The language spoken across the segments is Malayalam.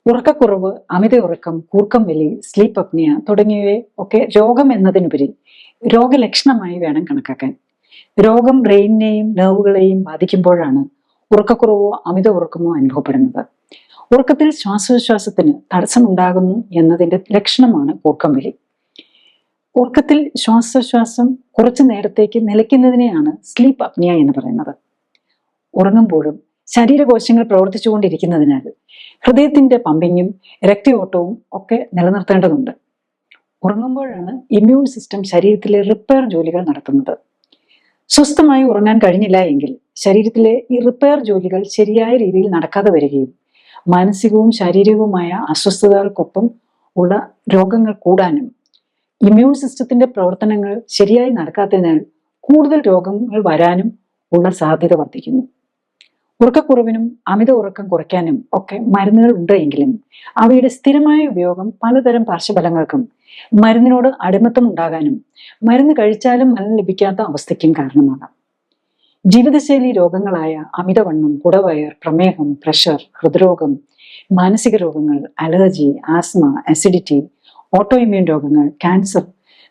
ഉറക്കക്കുറവ്, അമിത ഉറക്കം, കൂർക്കം വലി, സ്ലീപ്പ് അപ്നിയ തുടങ്ങിയവയെ ഒക്കെ രോഗം എന്നതിനുപരി രോഗലക്ഷണമായി വേണം കണക്കാക്കാൻ. രോഗം ബ്രെയിനിനെയും നെർവുകളെയും ബാധിക്കുമ്പോഴാണ് ഉറക്കക്കുറവോ അമിത ഉറക്കമോ അനുഭവപ്പെടുന്നത്. ഉറക്കത്തിൽ ശ്വാസോച്ഛ്വാസത്തിന് തടസ്സമുണ്ടാകുന്നു എന്നതിന്റെ ലക്ഷണമാണ് കൂർക്കം വലി. ഉറക്കത്തിൽ ശ്വാസോച്ഛ്വാസം കുറച്ചു നേരത്തേക്ക് നിലയ്ക്കുന്നതിനെയാണ് സ്ലീപ്പ് അപ്നിയ എന്ന് പറയുന്നത്. ഉറങ്ങുമ്പോഴും ശരീരകോശങ്ങൾ പ്രവർത്തിച്ചുകൊണ്ടിരിക്കുന്നതിനാൽ ഹൃദയത്തിന്റെ പമ്പിങ്ങും രക്തയോട്ടവും ഒക്കെ നിലനിർത്തേണ്ടതുണ്ട്. ഉറങ്ങുമ്പോഴാണ് ഇമ്മ്യൂൺ സിസ്റ്റം ശരീരത്തിലെ റിപ്പയർ ജോലികൾ നടത്തുന്നത്. സ്വസ്ഥമായി ഉറങ്ങാൻ കഴിഞ്ഞില്ല എങ്കിൽ ശരീരത്തിലെ ഈ റിപ്പയർ ജോലികൾ ശരിയായ രീതിയിൽ നടക്കാതെ വരികയും മാനസികവും ശാരീരികവുമായ അസ്വസ്ഥതകൾക്കൊപ്പം ഉള്ള രോഗങ്ങൾ കൂടാനും ഇമ്മ്യൂൺ സിസ്റ്റത്തിന്റെ പ്രവർത്തനങ്ങൾ ശരിയായി നടക്കാത്തതിനാൽ കൂടുതൽ രോഗങ്ങൾ വരാനും ഉള്ള സാധ്യത വർദ്ധിക്കുന്നു. ഉറക്കക്കുറവിനും അമിത ഉറക്കം കുറയ്ക്കാനും ഒക്കെ മരുന്നുകൾ ഉണ്ട് എങ്കിലും അവയുടെ സ്ഥിരമായ ഉപയോഗം പലതരം പാർശ്വഫലങ്ങൾക്കും മരുന്നിനോട് അടിമത്തം ഉണ്ടാകാനും മരുന്ന് കഴിച്ചാലും ഫലം ലഭിക്കാത്ത അവസ്ഥയ്ക്കും കാരണമാകാം. ജീവിതശൈലി രോഗങ്ങളായ അമിതവണ്ണം, കുടവയർ, പ്രമേഹം, പ്രഷർ, ഹൃദ്രോഗം, മാനസിക രോഗങ്ങൾ, allergy, asthma, acidity, auto immune രോഗങ്ങൾ, ക്യാൻസർ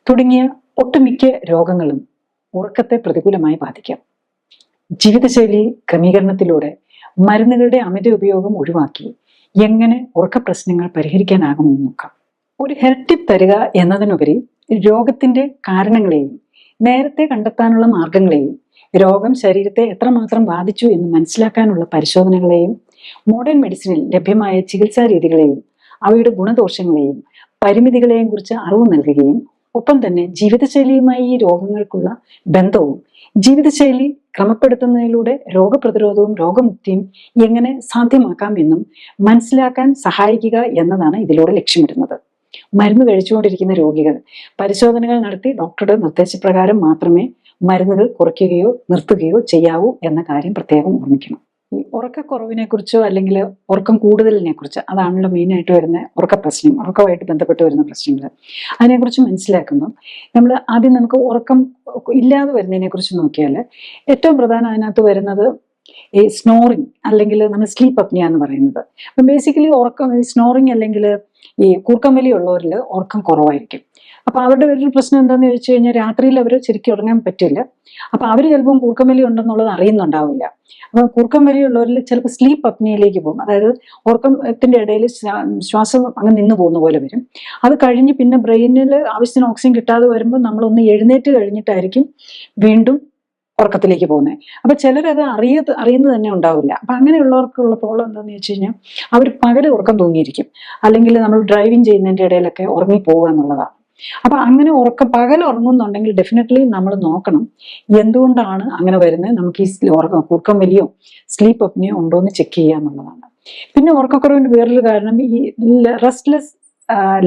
തുടങ്ങിയ ഒട്ടുമിക്ക രോഗങ്ങളും ഉറക്കത്തെ പ്രതികൂലമായി ബാധിക്കാം. ജീവിതശൈലി ക്രമീകരണത്തിലൂടെ മരുന്നുകളുടെ അമിത ഉപയോഗം ഒഴിവാക്കി എങ്ങനെ ഉറക്ക പ്രശ്നങ്ങൾ പരിഹരിക്കാനാകുമെന്ന് നോക്കാം. ഒരു ഹെൽത്ത് ടിപ്പ് തരിക എന്നതിനുപരി രോഗത്തിന്റെ കാരണങ്ങളെയും നേരത്തെ കണ്ടെത്താനുള്ള മാർഗങ്ങളെയും രോഗം ശരീരത്തെ എത്രമാത്രം ബാധിച്ചു എന്ന് മനസ്സിലാക്കാനുള്ള പരിശോധനകളെയും മോഡേൺ മെഡിസിനിൽ ലഭ്യമായ ചികിത്സാ രീതികളെയും അവയുടെ ഗുണദോഷങ്ങളെയും പരിമിതികളെയും കുറിച്ച് അറിവ് നൽകുകയും ഒപ്പം തന്നെ ജീവിതശൈലിയുമായി ഈ രോഗങ്ങൾക്കുള്ള ബന്ധവും ജീവിതശൈലി ക്രമപ്പെടുത്തുന്നതിലൂടെ രോഗപ്രതിരോധവും രോഗമുക്തിയും എങ്ങനെ സാധ്യമാക്കാം എന്നും മനസ്സിലാക്കാൻ സഹായിക്കുക എന്നതാണ് ഇതിലൂടെ ലക്ഷ്യമിടുന്നത്. മരുന്ന് കഴിച്ചുകൊണ്ടിരിക്കുന്ന രോഗികൾ പരിശോധനകൾ നടത്തി ഡോക്ടറുടെ നിർദ്ദേശപ്രകാരം മാത്രമേ മരുന്നുകൾ കുറയ്ക്കുകയോ നിർത്തുകയോ ചെയ്യാവൂ എന്ന കാര്യം പ്രത്യേകം ഓർമ്മിക്കണം. ഈ ഉറക്കക്കുറവിനെ കുറിച്ചോ അല്ലെങ്കിൽ ഉറക്കം കൂടുതലിനെ കുറിച്ച്, അതാണല്ലോ മെയിനായിട്ട് വരുന്ന ഉറക്ക പ്രശ്നം, ഉറക്കമായിട്ട് ബന്ധപ്പെട്ട് വരുന്ന പ്രശ്നങ്ങൾ. അതിനെക്കുറിച്ച് മനസ്സിലാക്കുമ്പോൾ നമ്മൾ ആദ്യം നമുക്ക് ഉറക്കം ഇല്ലാതെ വരുന്നതിനെ കുറിച്ച് നോക്കിയാൽ ഏറ്റവും പ്രധാനം അതിനകത്ത് വരുന്നത് ഈ സ്നോറിങ് അല്ലെങ്കിൽ നമ്മൾ സ്ലീപ്പ് അപ്നിയ എന്ന് പറയുന്നത്. അപ്പം ബേസിക്കലി ഉറക്കം ഈ സ്നോറിങ് അല്ലെങ്കിൽ ഈ കൂർക്കം വലി ഉള്ളവരിൽ ഉറക്കം കുറവായിരിക്കും. അപ്പൊ അവരുടെ ഒരു പ്രശ്നം എന്താന്ന് ചോദിച്ചു കഴിഞ്ഞാൽ രാത്രിയിൽ അവർ ശരിക്കും ഉറങ്ങാൻ പറ്റില്ല. അപ്പൊ അവർ ചിലപ്പം കൂർക്കം വലി ഉണ്ടെന്നുള്ളത് അറിയുന്നുണ്ടാവില്ല. അപ്പൊ കൂർക്കം വലിയുള്ളവരിൽ ചിലപ്പോൾ സ്ലീപ്പ് അപ്നിയയിലേക്ക് പോകും. അതായത് ഉറക്കത്തിന്റെ ഇടയിൽ ശ്വാസം അങ്ങ് നിന്ന് പോകുന്ന പോലെ വരും. അത് കഴിഞ്ഞ് പിന്നെ ബ്രെയിനിൽ ആവശ്യത്തിന് ഓക്സിജൻ കിട്ടാതെ വരുമ്പോൾ നമ്മളൊന്ന് എഴുന്നേറ്റ് കഴിഞ്ഞിട്ടായിരിക്കും വീണ്ടും ഉറക്കത്തിലേക്ക് പോകുന്നത്. അപ്പൊ ചിലരത് അറിയുന്നത് തന്നെ ഉണ്ടാവില്ല. അപ്പൊ അങ്ങനെയുള്ളവർക്കുള്ള പ്രോബ്ലം എന്താണെന്ന് വെച്ച് കഴിഞ്ഞാൽ അവർ പകല് ഉറക്കം തൂങ്ങിയിരിക്കും, അല്ലെങ്കിൽ നമ്മൾ ഡ്രൈവിംഗ് ചെയ്യുന്നതിന്റെ ഇടയിലൊക്കെ ഉറങ്ങി പോവുക എന്നുള്ളതാണ്. അപ്പൊ അങ്ങനെ പകൽ ഉറങ്ങുന്നുണ്ടെങ്കിൽ ഡെഫിനറ്റ്ലി നമ്മൾ നോക്കണം എന്തുകൊണ്ടാണ് അങ്ങനെ വരുന്നത്. നമുക്ക് ഈ കൂർക്കം വലിയോ സ്ലീപ്പ് അപ്നിയോ ഉണ്ടോ എന്ന് ചെക്ക് ചെയ്യുക എന്നുള്ളതാണ്. പിന്നെ ഉറക്കക്കുറവിന്റെ വേറൊരു കാരണം ഈ റെസ്റ്റ്ലെസ്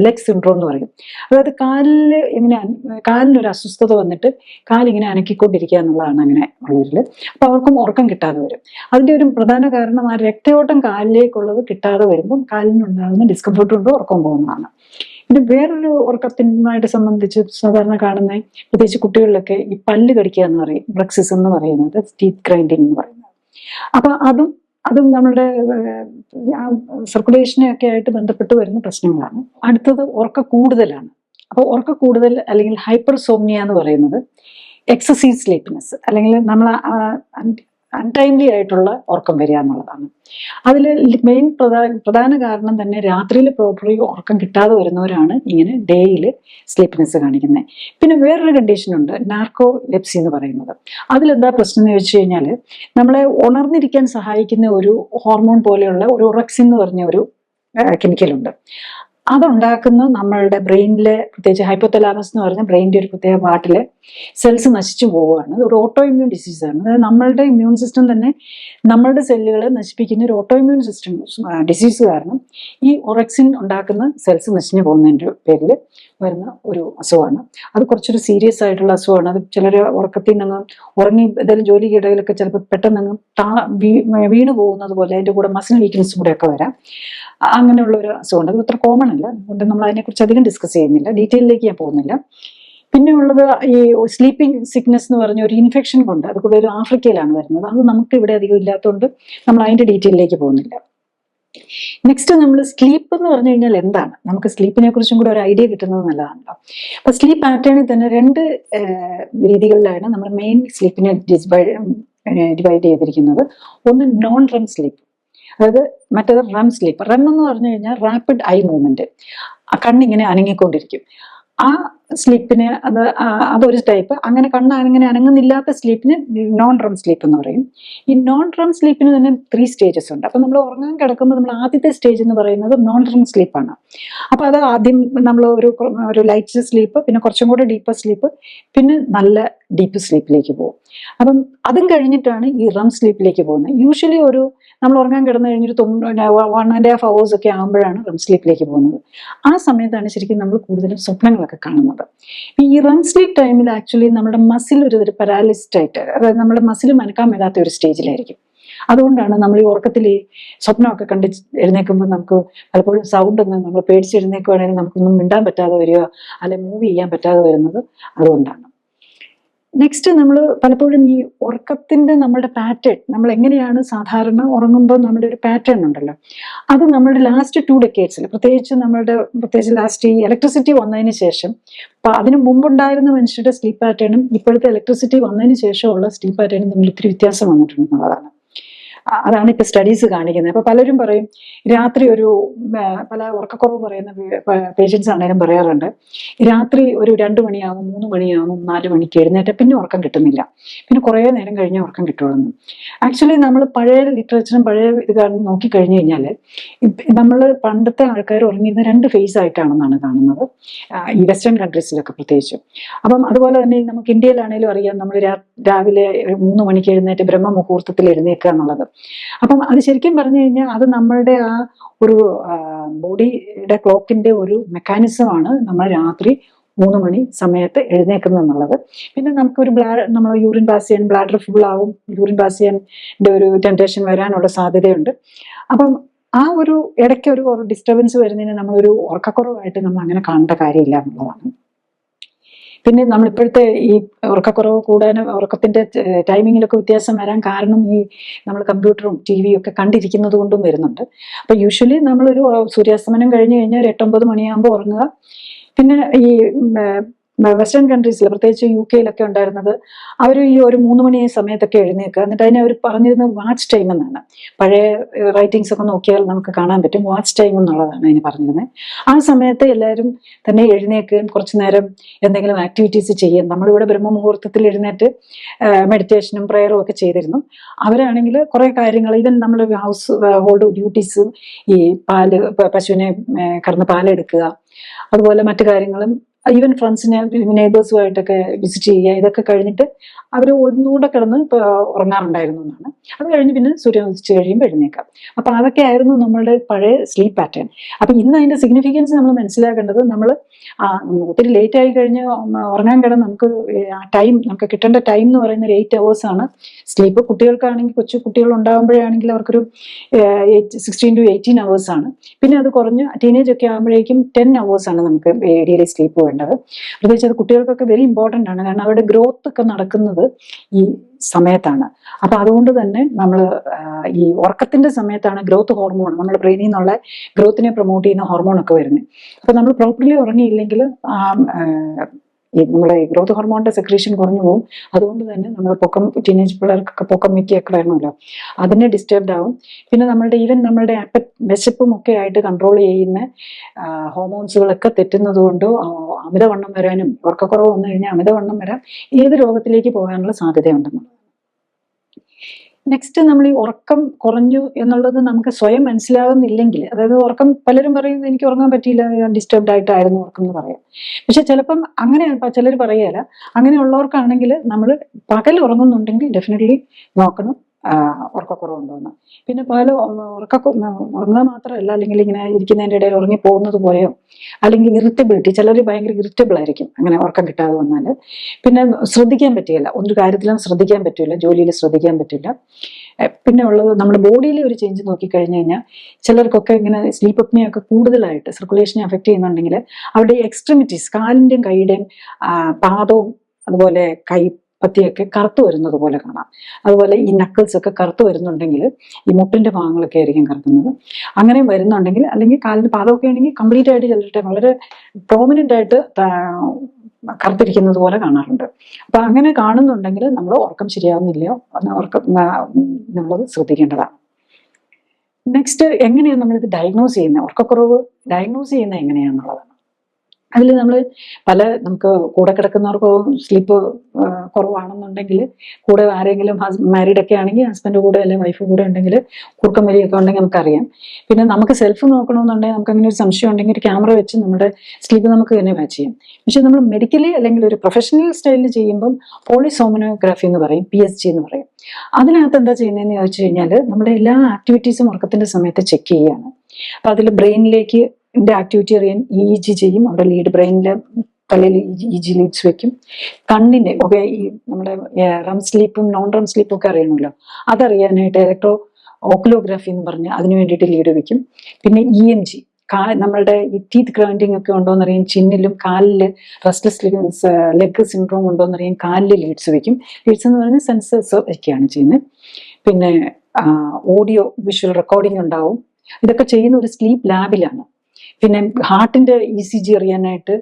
ലെഗ് സിൻഡ്രോം എന്ന് പറയും. അതായത് കാലിനൊരു അസ്വസ്ഥത വന്നിട്ട് കാലിങ്ങനെ അനക്കിക്കൊണ്ടിരിക്കുക എന്നുള്ളതാണ് അങ്ങനെ ഉള്ളവരിൽ. അപ്പൊ അവർക്കും ഉറക്കം കിട്ടാതെ വരും. അതിന്റെ ഒരു പ്രധാന കാരണം ആ രക്തയോട്ടം കാലിലേക്കുള്ളത് കിട്ടാതെ വരുമ്പം കാലിനുണ്ടാകുന്ന ഡിസ്കംഫർട്ട് കൊണ്ട് ഉറക്കം പോകുന്നതാണ്. പിന്നെ വേറൊരു ഉറക്കത്തിനായിട്ട് സംബന്ധിച്ച് സാധാരണ കാണുന്ന പ്രത്യേകിച്ച് കുട്ടികളിലൊക്കെ ഈ പല്ല് കടിക്കുക എന്ന് പറയും, ബ്രക്സിസ് എന്ന് പറയുന്നത്, ടീത്ത് ഗ്രൈൻഡിങ് എന്ന് പറയുന്നത്. അപ്പൊ അതും നമ്മുടെ സർക്കുലേഷനെ ഒക്കെ ആയിട്ട് ബന്ധപ്പെട്ട് വരുന്ന പ്രശ്നങ്ങളാണ്. അടുത്തത് ഉറക്ക കൂടുതലാണ്. അപ്പോൾ ഉറക്ക കൂടുതൽ അല്ലെങ്കിൽ ഹൈപ്പർസോംനിയ എന്ന് പറയുന്നത് എക്സസീവ് സ്ലീപ്പ്നെസ് അല്ലെങ്കിൽ നമ്മൾ അൺടൈംലി ആയിട്ടുള്ള ഉറക്കം വരിക എന്നുള്ളതാണ്. അതിൽ മെയിൻ പ്രധാന കാരണം തന്നെ രാത്രിയിൽ പ്രോപ്പർലി ഉറക്കം കിട്ടാതെ വരുന്നവരാണ് ഇങ്ങനെ ഡേയിൽ സ്ലീപ്പ്നെസ് കാണിക്കുന്നത്. പിന്നെ വേറൊരു കണ്ടീഷനുണ്ട്, നാർക്കോലെപ്സി എന്ന് പറയുന്നത്. അതിലെന്താ പ്രശ്നം എന്ന് ചോദിച്ചു കഴിഞ്ഞാൽ നമ്മളെ ഉണർന്നിരിക്കാൻ സഹായിക്കുന്ന ഒരു ഹോർമോൺ പോലെയുള്ള ഒരു ഒറക്സിൻ എന്ന് പറഞ്ഞ ഒരു കെമിക്കലുണ്ട്. അതുണ്ടാക്കുന്ന നമ്മളുടെ ബ്രെയിനിലെ പ്രത്യേകിച്ച് ഹൈപ്പോതലാമസ് എന്ന് പറഞ്ഞ ബ്രെയിനിന്റെ ഒരു പ്രത്യേക പാർട്ടിലെ സെൽസ് നശിച്ചു പോവുകയാണ്. ഒരു ഓട്ടോ ഇമ്മ്യൂൺ ഡിസീസാണ്. അതായത് നമ്മളുടെ ഇമ്മ്യൂൺ സിസ്റ്റം തന്നെ നമ്മളുടെ സെല്ലുകളെ നശിപ്പിക്കുന്ന ഒരു ഓട്ടോ ഇമ്മ്യൂൺ സിസ്റ്റം ഡിസീസ് കാരണം ഈ ഒറക്സിൻ ഉണ്ടാക്കുന്ന സെൽസ് നശിഞ്ഞു പോകുന്നതിൻ്റെ പേരിൽ വരുന്ന ഒരു അസുഖമാണ്. അത് കുറച്ചൊരു സീരിയസ് ആയിട്ടുള്ള അസുഖമാണ്. അത് ചിലർ ഉറക്കത്തിൽ നിന്ന് ഉറങ്ങി ഏതായാലും ജോലിക്കിടയിലൊക്കെ ചിലപ്പോൾ പെട്ടെന്ന് വീണു പോകുന്നത് പോലെ അതിൻ്റെ കൂടെ മസിൽ വീക്ക്നെസ്സും കൂടെ ഒക്കെ വരാം. അങ്ങനെയുള്ള ഒരു അസുഖമുണ്ട്. അത് അത്ര കോമൺ അല്ല, അതുകൊണ്ട് നമ്മൾ അതിനെക്കുറിച്ച് അധികം ഡിസ്കസ് ചെയ്യുന്നില്ല, ഡീറ്റെയിലേക്ക് ഞാൻ പോകുന്നില്ല. പിന്നെ ഉള്ളത് ഈ സ്ലീപ്പിംഗ് സിക്നെസ് എന്ന് പറഞ്ഞ ഒരു ഇൻഫെക്ഷൻ കൊണ്ട്, അത് കൂടുതലും ആഫ്രിക്കയിലാണ് വരുന്നത്. അത് നമുക്ക് ഇവിടെ അധികം ഇല്ലാത്തതുകൊണ്ട് നമ്മൾ അതിൻ്റെ ഡീറ്റെയിലേക്ക് പോകുന്നില്ല. നെക്സ്റ്റ് നമ്മൾ സ്ലീപ്പ് എന്ന് പറഞ്ഞു കഴിഞ്ഞാൽ എന്താണ്, നമുക്ക് സ്ലീപ്പിനെ കുറിച്ചും കൂടെ ഒരു ഐഡിയ കിട്ടുന്നത് നല്ലതാണല്ലോ. അപ്പൊ സ്ലീപ്പ് പാറ്റേണിൽ തന്നെ രണ്ട് രീതികളിലാണ് നമ്മൾ മെയിൻ സ്ലീപ്പിനെ ഡിവൈഡ് ചെയ്തിരിക്കുന്നത്. ഒന്ന് നോൺ റെം സ്ലീപ്പ്, അതായത് മറ്റേത് റെം സ്ലീപ്പ്. റെം എന്ന് പറഞ്ഞു കഴിഞ്ഞാൽ റാപ്പിഡ് ഐ മൂവ്മെന്റ്, കണ്ണിങ്ങനെ അനങ്ങിക്കൊണ്ടിരിക്കും. ആ സ്ലീപ്പിന് അതൊരു ടൈപ്പ്. അങ്ങനെ അങ്ങനെ അനങ്ങുന്നില്ലാത്ത സ്ലീപ്പിന് നോൺ റെം സ്ലീപ്പ് എന്ന് പറയും. ഈ നോൺ റെം സ്ലീപ്പിന് തന്നെ 3 സ്റ്റേജസ് ഉണ്ട്. അപ്പൊ നമ്മൾ ഉറങ്ങാൻ കിടക്കുമ്പോൾ നമ്മൾ ആദ്യത്തെ സ്റ്റേജ് എന്ന് പറയുന്നത് നോൺ റെം സ്ലീപ്പാണ്. അപ്പൊ അത് ആദ്യം നമ്മൾ ഒരു ലൈറ്റ് സ്ലീപ്പ്, പിന്നെ കുറച്ചും കൂടെ ഡീപ്പർ സ്ലീപ്പ്, പിന്നെ നല്ല ഡീപ്പ് സ്ലീപ്പിലേക്ക് പോകും. അപ്പം അതും കഴിഞ്ഞിട്ടാണ് ഈ റെം സ്ലീപ്പിലേക്ക് പോകുന്നത്. യൂഷ്വലി നമ്മൾ ഉറങ്ങാൻ കിടന്നു കഴിഞ്ഞൊരു 1.5 hours ഒക്കെ ആകുമ്പോഴാണ് റെം സ്ലീപ്പിലേക്ക് പോകുന്നത്. ആ സമയത്താണ് ശരിക്കും നമ്മൾ കൂടുതലും സ്വപ്നങ്ങളൊക്കെ കാണുന്നത്. ഈ റെം സ്ലീപ്പ് ടൈമിൽ ആക്ച്വലി നമ്മുടെ മസിൽ ഒരു പാരാലിസ്ഡ് ആയിട്ട്, അതായത് നമ്മുടെ മസിൽ മനക്കാൻ മേലാത്ത ഒരു സ്റ്റേജിലായിരിക്കും. അതുകൊണ്ടാണ് നമ്മൾ ഈ ഉറക്കത്തിൽ ഈ സ്വപ്നമൊക്കെ കണ്ട് എഴുന്നേൽക്കുമ്പോൾ നമുക്ക് പലപ്പോഴും സൗണ്ട് ഒന്നും നമ്മൾ പേടിച്ച് എഴുന്നേൽക്കുകയാണെങ്കിൽ നമുക്കൊന്നും മിണ്ടാൻ പറ്റാതെ വരിക, അല്ലെങ്കിൽ മൂവ് ചെയ്യാൻ പറ്റാതെ വരുന്നത് അതുകൊണ്ടാണ്. നെക്സ്റ്റ് നമ്മൾ പലപ്പോഴും ഈ ഉറക്കത്തിന്റെ നമ്മുടെ പാറ്റേൺ, നമ്മൾ എങ്ങനെയാണ് സാധാരണ ഉറങ്ങുമ്പോൾ നമ്മുടെ ഒരു പാറ്റേൺ ഉണ്ടല്ലോ, അത് നമ്മുടെ ലാസ്റ്റ് 2 decades പ്രത്യേകിച്ച് ലാസ്റ്റ് ഈ ഇലക്ട്രിസിറ്റി വന്നതിന് ശേഷം, അതിന് മുമ്പുണ്ടായിരുന്ന മനുഷ്യരുടെ സ്ലീപ്പ് പാറ്റേണും ഇപ്പോഴത്തെ ഇലക്ട്രിസിറ്റി വന്നതിന് ശേഷമുള്ള സ്ലീപ്പ് പാറ്റേണും തമ്മിൽ ഒത്തിരി വ്യത്യാസം വന്നിട്ടുണ്ടെന്നുള്ളതാണ്. അതാണ് ഇപ്പൊ സ്റ്റഡീസ് കാണിക്കുന്നത്. അപ്പൊ പലരും പറയും രാത്രി പല ഉറക്കക്കുറവ് പറയുന്ന പേഷ്യൻസ് ആണെങ്കിലും പറയാറുണ്ട്, രാത്രി ഒരു 2 മണിയാവും, 3 മണിയാവും, 4 മണിക്ക് എഴുന്നേറ്റ് പിന്നെ ഉറക്കം കിട്ടുന്നില്ല, പിന്നെ കുറേ നേരം കഴിഞ്ഞ് ഉറക്കം കിട്ടുള്ളൂ. ആക്ച്വലി നമ്മൾ പഴയ ലിറ്ററേച്ചറും പഴയ ഇത് നോക്കിക്കഴിഞ്ഞു കഴിഞ്ഞാൽ നമ്മൾ പണ്ടത്തെ ആൾക്കാർ ഉറങ്ങിയിരുന്ന 2 ഫേസ് ആയിട്ടാണെന്നാണ് കാണുന്നത്, ഈ വെസ്റ്റേൺ കൺട്രീസിലൊക്കെ പ്രത്യേകിച്ച്. അപ്പം അതുപോലെ തന്നെ നമുക്ക് ഇന്ത്യയിലാണെങ്കിലും അറിയാം, നമ്മൾ രാവിലെ 3 മണിക്ക് എഴുന്നേറ്റ് ബ്രഹ്മമുഹൂർത്തത്തിൽ എഴുന്നേൽക്കുക എന്നുള്ളത്. അപ്പം അത് ശരിക്കും പറഞ്ഞു കഴിഞ്ഞാൽ അത് നമ്മളുടെ ആ ഒരു ബോഡിയുടെ ക്ലോക്കിന്റെ ഒരു മെക്കാനിസമാണ് നമ്മൾ രാത്രി 3 മണി സമയത്ത് എഴുന്നേക്കുന്നത് എന്നുള്ളത്. പിന്നെ നമുക്കൊരു നമ്മൾ യൂറിൻ പാസ് ചെയ്യാൻ ബ്ലാഡർ ഫുൾ ആവും, യൂറിൻ പാസ് ചെയ്യാൻ്റെ ഒരു ടെംപ്ടേഷൻ വരാനുള്ള സാധ്യതയുണ്ട്. അപ്പം ആ ഒരു ഇടയ്ക്ക് ഒരു ഡിസ്റ്റർബൻസ് വരുന്നതിന് നമ്മളൊരു ഉറക്കക്കുറവായിട്ട് നമ്മൾ അങ്ങനെ കാണേണ്ട കാര്യമില്ല എന്നുള്ളതാണ്. പിന്നെ നമ്മളിപ്പോഴത്തെ ഈ ഉറക്കക്കുറവ് കൂടാനും ഉറക്കത്തിന്റെ ടൈമിങ്ങിലൊക്കെ വ്യത്യാസം വരാൻ കാരണം ഈ നമ്മൾ കമ്പ്യൂട്ടറും TV ഒക്കെ കണ്ടിരിക്കുന്നത് കൊണ്ടും വരുന്നുണ്ട്. അപ്പൊ യൂഷ്വലി നമ്മളൊരു സൂര്യാസ്തമനം കഴിഞ്ഞു കഴിഞ്ഞാൽ 8-9 മണിയാകുമ്പോൾ ഉറങ്ങുക. പിന്നെ ഈ വെസ്റ്റേൺ കൺട്രീസിൽ പ്രത്യേകിച്ച് UK ഉണ്ടായിരുന്നത്, അവർ ഈ ഒരു 3 മണി സമയത്തൊക്കെ എഴുന്നേൽക്കുക. എന്നിട്ട് അതിനെ അവർ പറഞ്ഞിരുന്നത് വാച്ച് ടൈം എന്നാണ്. പഴയ റൈറ്റിങ്സ് ഒക്കെ നോക്കിയാൽ നമുക്ക് കാണാൻ പറ്റും, വാച്ച് ടൈം എന്നുള്ളതാണ് അതിന് പറഞ്ഞിരുന്നത്. ആ സമയത്ത് എല്ലാവരും തന്നെ എഴുന്നേൽക്കുകയും കുറച്ചു നേരം എന്തെങ്കിലും ആക്ടിവിറ്റീസ് ചെയ്യാം. നമ്മളിവിടെ ബ്രഹ്മമുഹൂർത്തത്തിൽ എഴുന്നേറ്റ് മെഡിറ്റേഷനും പ്രെയറും ഒക്കെ ചെയ്തിരുന്നു. അവരാണെങ്കിൽ കുറെ കാര്യങ്ങൾ, ഈവൻ നമ്മൾ ഹൗസ് ഹോൾഡ് ഡ്യൂട്ടീസും, ഈ പശുവിനെ കറന്ന് പാലെടുക്കുക, അതുപോലെ മറ്റു കാര്യങ്ങളും, ഈവൻ ഫ്രണ്ട്സിനെ നെയ്ബേഴ്സുമായിട്ടൊക്കെ വിസിറ്റ് ചെയ്യുക, ഇതൊക്കെ കഴിഞ്ഞിട്ട് അവർ ഒന്നുകൂടെ കിടന്ന് ഉറങ്ങാറുണ്ടായിരുന്നു എന്നാണ്. അത് കഴിഞ്ഞ് പിന്നെ സൂര്യൻ ഉദിച്ച് കഴിയുമ്പോൾ എഴുന്നേക്കാം. അപ്പൊ അതൊക്കെ ആയിരുന്നു നമ്മളുടെ പഴയ സ്ലീപ്പ് പാറ്റേൺ. അപ്പൊ ഇന്ന് അതിന്റെ സിഗ്നിഫിക്കൻസ് നമ്മൾ മനസ്സിലാക്കേണ്ടത്, നമ്മൾ ഒത്തിരി ലേറ്റ് ആയി കഴിഞ്ഞ് ഉറങ്ങാൻ കിടന്ന് നമുക്ക് കിട്ടേണ്ട ടൈം എന്ന് പറയുന്നത് 8 hours ആണ് സ്ലീപ്പ്. കുട്ടികൾക്കാണെങ്കിൽ, കൊച്ചു കുട്ടികൾ ഉണ്ടാകുമ്പോഴാണെങ്കിൽ അവർക്കൊരു 16 to 18 hours ആണ്. പിന്നെ അത് കുറഞ്ഞ് ടീനേജ് ഒക്കെ ആകുമ്പോഴേക്കും 10 hours ആണ് നമുക്ക് ഡെയിലി സ്ലീപ്പ് വേണ്ടത്. പ്രത്യേകിച്ച് അത് കുട്ടികൾക്കൊക്കെ വെരി ഇമ്പോർട്ടൻ്റ് ആണ്, കാരണം അവരുടെ ഗ്രോത്ത് ഒക്കെ നടക്കുന്നത് ഈ സമയത്താണ്. അപ്പൊ അതുകൊണ്ട് തന്നെ നമ്മൾ ഈ ഉറക്കത്തിന്റെ സമയത്താണ് ഗ്രോത്ത് ഹോർമോൺ, നമ്മുടെ ബ്രെയിനിൽ നിന്നുള്ള ഗ്രോത്തിനെ പ്രൊമോട്ട് ചെയ്യുന്ന ഹോർമോൺ ഒക്കെ വരുന്നത്. അപ്പൊ നമ്മൾ പ്രോപ്പർലി ഉറങ്ങിയില്ലെങ്കിൽ നമ്മുടെ ഗ്രോത്ത് ഹോർമോണിന്റെ സെക്രീഷൻ കുറഞ്ഞു പോകും. അതുകൊണ്ട് തന്നെ നമ്മൾ ടീനേജ് പിള്ളേർക്കൊക്കെ പൊക്കം മിക്കൊക്കെ വരണമല്ലോ, അതിനെ ഡിസ്റ്റർബ്ഡ് ആവും. പിന്നെ നമ്മളുടെ വിശപ്പും ഒക്കെ ആയിട്ട് കൺട്രോൾ ചെയ്യുന്ന ഹോർമോൺസുകളൊക്കെ തെറ്റുന്നത് കൊണ്ട് അമിതവണ്ണം വരാനും, ഉറക്കക്കുറവ് വന്നു കഴിഞ്ഞാൽ അമിതവണ്ണം വരാൻ, ഏത് രോഗത്തിലേക്ക് പോകാനുള്ള സാധ്യതയുണ്ടെന്നുള്ളത്. നെക്സ്റ്റ്, നമ്മൾ ഈ ഉറക്കം കുറഞ്ഞു എന്നുള്ളത് നമുക്ക് സ്വയം മനസ്സിലാകുന്നില്ലെങ്കിൽ, അതായത് ഉറക്കം പലരും പറയുന്നത് എനിക്ക് ഉറങ്ങാൻ പറ്റിയില്ല, ഡിസ്റ്റർബ്ഡ് ആയിട്ടായിരുന്നു ഉറക്കം എന്ന് പറയാം. പക്ഷെ ചിലപ്പം അങ്ങനെ ചിലർ പറയുകയില്ല. അങ്ങനെയുള്ളവർക്കാണെങ്കിൽ നമ്മൾ പകൽ ഉറങ്ങുന്നുണ്ടെങ്കിൽ ഡെഫിനറ്റ്ലി നോക്കണം ഉറക്കക്കുറവുണ്ടോന്ന്. പിന്നെ ഉറങ്ങുക മാത്രമല്ല, അല്ലെങ്കിൽ ഇങ്ങനെ ഇരിക്കുന്നതിൻ്റെ ഇടയിൽ ഉറങ്ങി പോകുന്നത് പോലെയോ, അല്ലെങ്കിൽ ഇറിറ്റബിലിറ്റി, ചിലർ ഭയങ്കര ഇറിറ്റബിൾ ആയിരിക്കും അങ്ങനെ ഉറക്കം കിട്ടാതെ വന്നാൽ. പിന്നെ ശ്രദ്ധിക്കാൻ പറ്റില്ല, ഒരു കാര്യത്തിലും ശ്രദ്ധിക്കാൻ പറ്റില്ല, ജോലിയിൽ ശ്രദ്ധിക്കാൻ പറ്റില്ല. പിന്നെ ഉള്ളത് നമ്മുടെ ബോഡിയിലെ ഒരു ചേഞ്ച് നോക്കിക്കഴിഞ്ഞു കഴിഞ്ഞാൽ ചിലർക്കൊക്കെ ഇങ്ങനെ സ്ലീപ്പ് അപ്നിയൊക്കെ കൂടുതലായിട്ട് സർക്കുലേഷനെ അഫക്റ്റ് ചെയ്യുന്നുണ്ടെങ്കിൽ അവരുടെ എക്സ്ട്രിമിറ്റീസ്, കാലിൻ്റെയും കൈയുടെയും പാദവും അതുപോലെ പത്തിയൊക്കെ കറുത്തു വരുന്നത് പോലെ കാണാം. അതുപോലെ ഈ നക്കിൾസ് ഒക്കെ കറുത്തു വരുന്നുണ്ടെങ്കിൽ ഈ മുട്ടിന്റെ ഭാഗങ്ങളൊക്കെ ആയിരിക്കും കറുക്കുന്നത്. അങ്ങനെ വരുന്നുണ്ടെങ്കിൽ, അല്ലെങ്കിൽ കാലിന് പാദമൊക്കെ ആണെങ്കിൽ കംപ്ലീറ്റ് ആയിട്ട് ചിലരുടെ വളരെ പ്രോമിനന്റ് ആയിട്ട് കറുത്തിരിക്കുന്നത് പോലെ കാണാറുണ്ട്. അപ്പൊ അങ്ങനെ കാണുന്നുണ്ടെങ്കിൽ നമ്മൾ ഉറക്കം ശരിയാവുന്നില്ലയോ ഉറക്കം എന്നുള്ളത് ശ്രദ്ധിക്കേണ്ടതാണ്. നെക്സ്റ്റ്, എങ്ങനെയാണ് നമ്മളിത് ഡയഗ്നോസ് ചെയ്യുന്നത്, ഉറക്കക്കുറവ് ഡയഗ്നോസ് ചെയ്യുന്നത് എങ്ങനെയാണെന്നുള്ളതാണ്. അതിൽ നമ്മൾ നമുക്ക് കൂടെ കിടക്കുന്നവർക്ക് സ്ലീപ്പ് കുറവാണെന്നുണ്ടെങ്കിൽ, കൂടെ ആരെങ്കിലും മാരീഡൊക്കെ ആണെങ്കിൽ ഹസ്ബൻഡ് കൂടെ അല്ലെങ്കിൽ വൈഫ് കൂടെ ഉണ്ടെങ്കിൽ കുറുക്കം വലിയൊക്കെ ഉണ്ടെങ്കിൽ നമുക്കറിയാം. പിന്നെ നമുക്ക് സെൽഫ് നോക്കണമെന്നുണ്ടെങ്കിൽ നമുക്ക് അങ്ങനെ ഒരു സംശയം ഉണ്ടെങ്കിൽ ഒരു ക്യാമറ വെച്ച് നമ്മുടെ സ്ലീപ്പ് നമുക്ക് തന്നെ മാച്ച് ചെയ്യാം. പക്ഷെ നമ്മൾ മെഡിക്കലി അല്ലെങ്കിൽ ഒരു പ്രൊഫഷണൽ സ്റ്റൈലിൽ ചെയ്യുമ്പം പോളിസോമനോഗ്രാഫി എന്ന് പറയും, PSG എന്ന് പറയും. അതിനകത്ത് എന്താ ചെയ്യുന്നതെന്ന് ചോദിച്ചു കഴിഞ്ഞാൽ നമ്മുടെ എല്ലാ ആക്ടിവിറ്റീസും ഉറക്കത്തിന്റെ സമയത്ത് ചെക്ക് ചെയ്യുകയാണ്. അപ്പൊ അതിൽ ബ്രെയിനിലേക്ക് ആക്ടിവിറ്റി അറിയാൻ EEG ചെയ്യും. അവിടെ ലീഡ് ബ്രെയിനിലെ തലയിൽ EEG ലീഡ്സ് വെക്കും. കണ്ണിന്റെ ഒക്കെ ഈ നമ്മുടെ റം സ്ലീപ്പും നോൺ റം സ്ലീപ്പും ഒക്കെ അറിയണമല്ലോ, അതറിയാനായിട്ട് ഇലക്ട്രോ ഓക്കുലോഗ്രാഫി എന്ന് പറഞ്ഞ് അതിന് വേണ്ടിയിട്ട് ലീഡ് വെക്കും. പിന്നെ EMG, നമ്മളുടെ ഈ ടീത്ത് ഗ്രൈൻഡിങ് ഒക്കെ ഉണ്ടോയെന്ന് അറിയാൻ ചിന്നിലും കാലില് റെസ്റ്റ്ലെസ് ലെഗ് സിൻഡ്രോം ഉണ്ടോയെന്ന് അറിയാൻ കാലില് ലീഡ്സ് വെക്കും. ലീഡ്സ് എന്ന് പറഞ്ഞാൽ സെൻസേഴ്സ് ഒക്കെയാണ് ചെയ്യുന്നത്. പിന്നെ ഓഡിയോ വിഷ്വൽ റെക്കോർഡിംഗ് ഉണ്ടാവും. ഇതൊക്കെ ചെയ്യുന്ന ഒരു സ്ലീപ്പ് ലാബിലാണ്. പിന്നെ ഹാർട്ടിന്റെ ECG അറിയാനായിട്ട്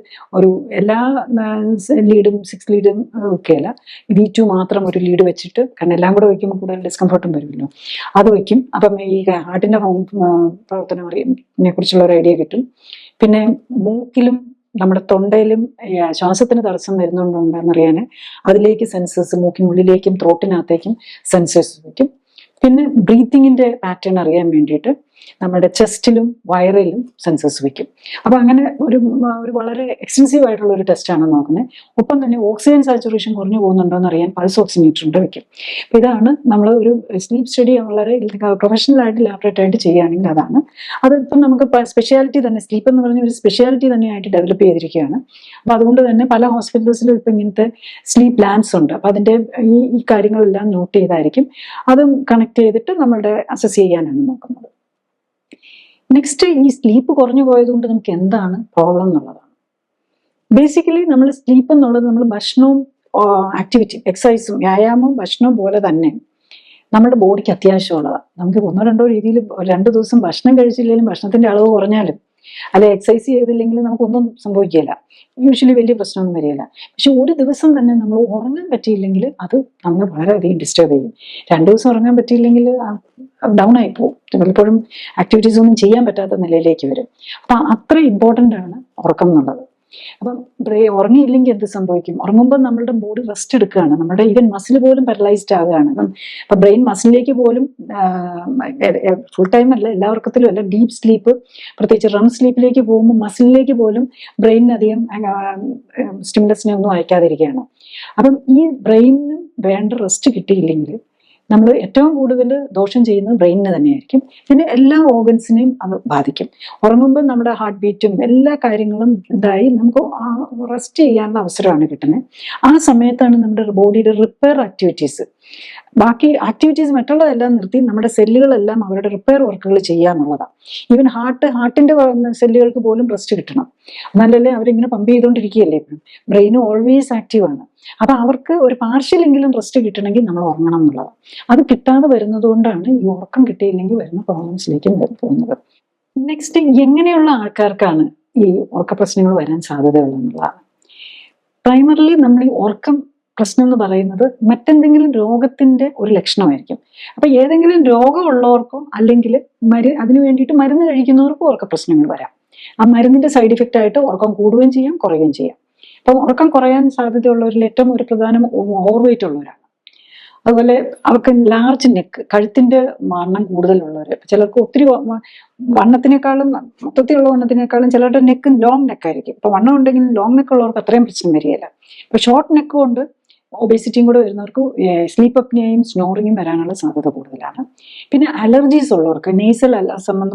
എല്ലാ ലീഡും 6 ലീഡും ഒക്കെയല്ല, V2 മാത്രം ഒരു ലീഡ് വെച്ചിട്ട്, കാരണം എല്ലാം കൂടെ വയ്ക്കുമ്പോൾ കൂടുതൽ ഡിസ്കംഫർട്ടും വരുമല്ലോ, അത് വയ്ക്കും. അപ്പം ഈ ഹാർട്ടിന്റെ പ്രവർത്തനം അറിയാനെ കുറിച്ചുള്ള ഒരു ഐഡിയ കിട്ടും. പിന്നെ മൂക്കിലും നമ്മുടെ തൊണ്ടയിലും ശ്വാസത്തിന് തടസ്സം വരുന്നുണ്ടോയെന്നറിയാൻ അതിലേക്ക് സെൻസേഴ്സ്, മൂക്കിനുള്ളിലേക്കും ത്രോട്ടിനകത്തേക്കും സെൻസേഴ്സ് വയ്ക്കും. പിന്നെ ബ്രീത്തിങ്ങിന്റെ പാറ്റേൺ അറിയാൻ വേണ്ടിയിട്ട് നമ്മുടെ ചെസ്റ്റിലും വയറിലും സെൻസേഴ്സ് വയ്ക്കും. അപ്പൊ അങ്ങനെ ഒരു വളരെ എക്സ്റ്റൻസീവ് ആയിട്ടുള്ള ഒരു ടെസ്റ്റാണ് നോക്കുന്നത്. ഒപ്പം തന്നെ ഓക്സിജൻ സാച്ചുറേഷൻ കുറഞ്ഞു പോകുന്നുണ്ടോ എന്ന് അറിയാൻ പൾസ് ഓക്സിമീറ്ററിന്റെ വെക്കും. അപ്പൊ ഇതാണ് നമ്മൾ ഒരു സ്ലീപ്പ് സ്റ്റഡി വളരെ പ്രൊഫഷണൽ ആയിട്ട് ലാബറേറ്ററി ആയിട്ട് ചെയ്യുകയാണെങ്കിൽ അതാണ്. അതിപ്പം നമുക്ക് സ്പെഷ്യാലിറ്റി തന്നെ, സ്ലീപ്പ് എന്ന് പറഞ്ഞ ഒരു സ്പെഷ്യാലിറ്റി തന്നെയായിട്ട് ഡെവലപ്പ് ചെയ്തിരിക്കുകയാണ്. അപ്പൊ അതുകൊണ്ട് തന്നെ പല ഹോസ്പിറ്റൽസിലും ഇപ്പൊ ഇങ്ങനത്തെ സ്ലീപ്പ് ലാബ്സ് ഉണ്ട്. അപ്പൊ അതിന്റെ ഈ കാര്യങ്ങളെല്ലാം നോട്ട് ചെയ്തായിരിക്കും അതും കണക്ട് ചെയ്തിട്ട് നമ്മളുടെ അസസ് ചെയ്യാനാണ് നോക്കുന്നത്. നെക്സ്റ്റ്, ഈ സ്ലീപ്പ് കുറഞ്ഞു പോയതുകൊണ്ട് നമുക്ക് എന്താണ് പ്രോബ്ലം എന്നുള്ളതാണ്. ബേസിക്കലി നമ്മൾ സ്ലീപ്പ് എന്നുള്ളത് നമ്മൾ ഭക്ഷണവും ആക്ടിവിറ്റി, എക്സസൈസും വ്യായാമവും ഭക്ഷണവും പോലെ തന്നെ നമ്മുടെ ബോഡിക്ക് അത്യാവശ്യമുള്ളതാണ്. നമുക്ക് 1-2 രീതിയിൽ 2 ദിവസം ഭക്ഷണം കഴിച്ചില്ലെങ്കിലും ഭക്ഷണത്തിന്റെ അളവ് കുറഞ്ഞാലും അല്ലെ എക്സസൈസ് ചെയ്തില്ലെങ്കിലും നമുക്കൊന്നും സംഭവിക്കില്ല, യൂഷ്വലി വലിയ പ്രശ്നമൊന്നും വരികയില്ല. പക്ഷെ ഒരു ദിവസം തന്നെ നമ്മൾ ഉറങ്ങാൻ പറ്റിയില്ലെങ്കിൽ അത് നമ്മൾ വളരെയധികം ഡിസ്റ്റർബ് ചെയ്യും. 2 ദിവസം ഉറങ്ങാൻ പറ്റിയില്ലെങ്കിൽ ഡൗൺ ആയി പോകും, പലപ്പോഴും ആക്ടിവിറ്റീസ് ഒന്നും ചെയ്യാൻ പറ്റാത്ത നിലയിലേക്ക് വരും. അപ്പൊ അത്ര ഇമ്പോർട്ടൻ്റ് ആണ് ഉറക്കം എന്നുള്ളത്. അപ്പം ഉറങ്ങിയില്ലെങ്കിൽ എന്ത് സംഭവിക്കും? ഉറങ്ങുമ്പോൾ നമ്മളുടെ ബോഡി റെസ്റ്റ് എടുക്കുകയാണ്, നമ്മുടെ ഈവൻ മസിൽ പോലും പാരലൈസ്ഡ് ആവുകയാണ്. അപ്പം ബ്രെയിൻ മസിലിലേക്ക് പോലും ഫുൾ ടൈം അല്ല, എല്ലാ ഉറക്കത്തിലും അല്ല, ഡീപ്പ് സ്ലീപ്പ് പ്രത്യേകിച്ച് റം സ്ലീപ്പിലേക്ക് പോകുമ്പോൾ മസിലിലേക്ക് പോലും ബ്രെയിനധികം സ്റ്റിമുലസിനെ ഒന്നും അയക്കാതിരിക്കുകയാണ്. അപ്പം ഈ ബ്രെയിനിന് വേണ്ട റെസ്റ്റ് കിട്ടിയില്ലെങ്കിൽ നമ്മൾ ഏറ്റവും കൂടുതൽ ദോഷം ചെയ്യുന്നത് ബ്രെയിനിന് തന്നെയായിരിക്കും. പിന്നെ എല്ലാ ഓർഗൻസിനെയും അത് ബാധിക്കും. ഉറങ്ങുമ്പോൾ നമ്മുടെ ഹാർട്ട് ബീറ്റും എല്ലാ കാര്യങ്ങളും ഇതായി നമുക്ക് റെസ്റ്റ് ചെയ്യാനുള്ള അവസരമാണ് കിട്ടുന്നത്. ആ സമയത്താണ് നമ്മുടെ ബോഡിയുടെ റിപ്പയർ ആക്ടിവിറ്റീസ്, ബാക്കി ആക്ടിവിറ്റീസ് മറ്റുള്ളതെല്ലാം നിർത്തി നമ്മുടെ സെല്ലുകളെല്ലാം അവരുടെ റിപ്പയർ വർക്കുകൾ ചെയ്യുക എന്നുള്ളതാണ്. ഈവൻ ഹാർട്ടിന്റെ സെല്ലുകൾക്ക് പോലും റെസ്റ്റ് കിട്ടണം, എന്നാലല്ലേ അവരിങ്ങനെ പമ്പ് ചെയ്തുകൊണ്ടിരിക്കുകയല്ലേ എപ്പോഴും. ബ്രെയിൻ ഓൾവേസ് ആക്റ്റീവ് ആണ്. അപ്പൊ അവർക്ക് ഒരു പാർഷ്യലെങ്കിലും റെസ്റ്റ് കിട്ടണമെങ്കിൽ നമ്മൾ ഉറങ്ങണം എന്നുള്ളതാണ്. അത് കിട്ടാതെ വരുന്നത് കൊണ്ടാണ് ഈ ഉറക്കം കിട്ടിയില്ലെങ്കിൽ വരുന്ന പ്രോബ്ലംസിലേക്ക് പോകുന്നത്. നെക്സ്റ്റ്, എങ്ങനെയുള്ള ആൾക്കാർക്കാണ് ഈ ഉറക്ക പ്രശ്നങ്ങൾ വരാൻ സാധ്യതയുള്ളതെന്നുള്ളതാണ്. പ്രൈമറിലി നമ്മൾ ഈ ഉറക്കം പ്രശ്നം എന്ന് പറയുന്നത് മറ്റെന്തെങ്കിലും രോഗത്തിന്റെ ഒരു ലക്ഷണമായിരിക്കും. അപ്പൊ ഏതെങ്കിലും രോഗമുള്ളവർക്കോ അല്ലെങ്കിൽ അതിനു വേണ്ടിയിട്ട് മരുന്ന് കഴിക്കുന്നവർക്കോ ഉറക്ക പ്രശ്നങ്ങൾ വരാം. ആ മരുന്നിന്റെ സൈഡ് ഇഫക്റ്റ് ആയിട്ട് ഉറക്കം കൂടുകയും ചെയ്യാം, കുറയുകയും ചെയ്യാം. അപ്പം ഉറക്കം കുറയാൻ സാധ്യതയുള്ളവരിൽ ഏറ്റവും ഒരു പ്രധാനം ഓവർ വെയിറ്റ് ഉള്ളവരാണ്. അതുപോലെ അവർക്ക് ലാർജ് നെക്ക്, കഴുത്തിന്റെ വണ്ണം കൂടുതലുള്ളവർ, ചിലർക്ക് ഒത്തിരി വണ്ണത്തിനേക്കാളും മൊത്തത്തിലുള്ള വണ്ണത്തിനേക്കാളും ചിലരുടെ നെക്ക് ലോങ് നെക്കായിരിക്കും. ഇപ്പൊ വണ്ണം ഉണ്ടെങ്കിലും ലോങ് നെക്ക് ഉള്ളവർക്ക് അത്രയും പ്രശ്നം വരികയില്ല. ഇപ്പൊ ഷോർട്ട് നെക്ക് കൊണ്ട് ഒബേസിറ്റിയും കൂടെ വരുന്നവർക്ക് സ്ലീപ്പ് അപ്നിയയും സ്നോറിങ്ങും വരാനുള്ള സാധ്യത കൂടുതലാണ്. പിന്നെ അലർജീസ് ഉള്ളവർക്ക് നേസൽ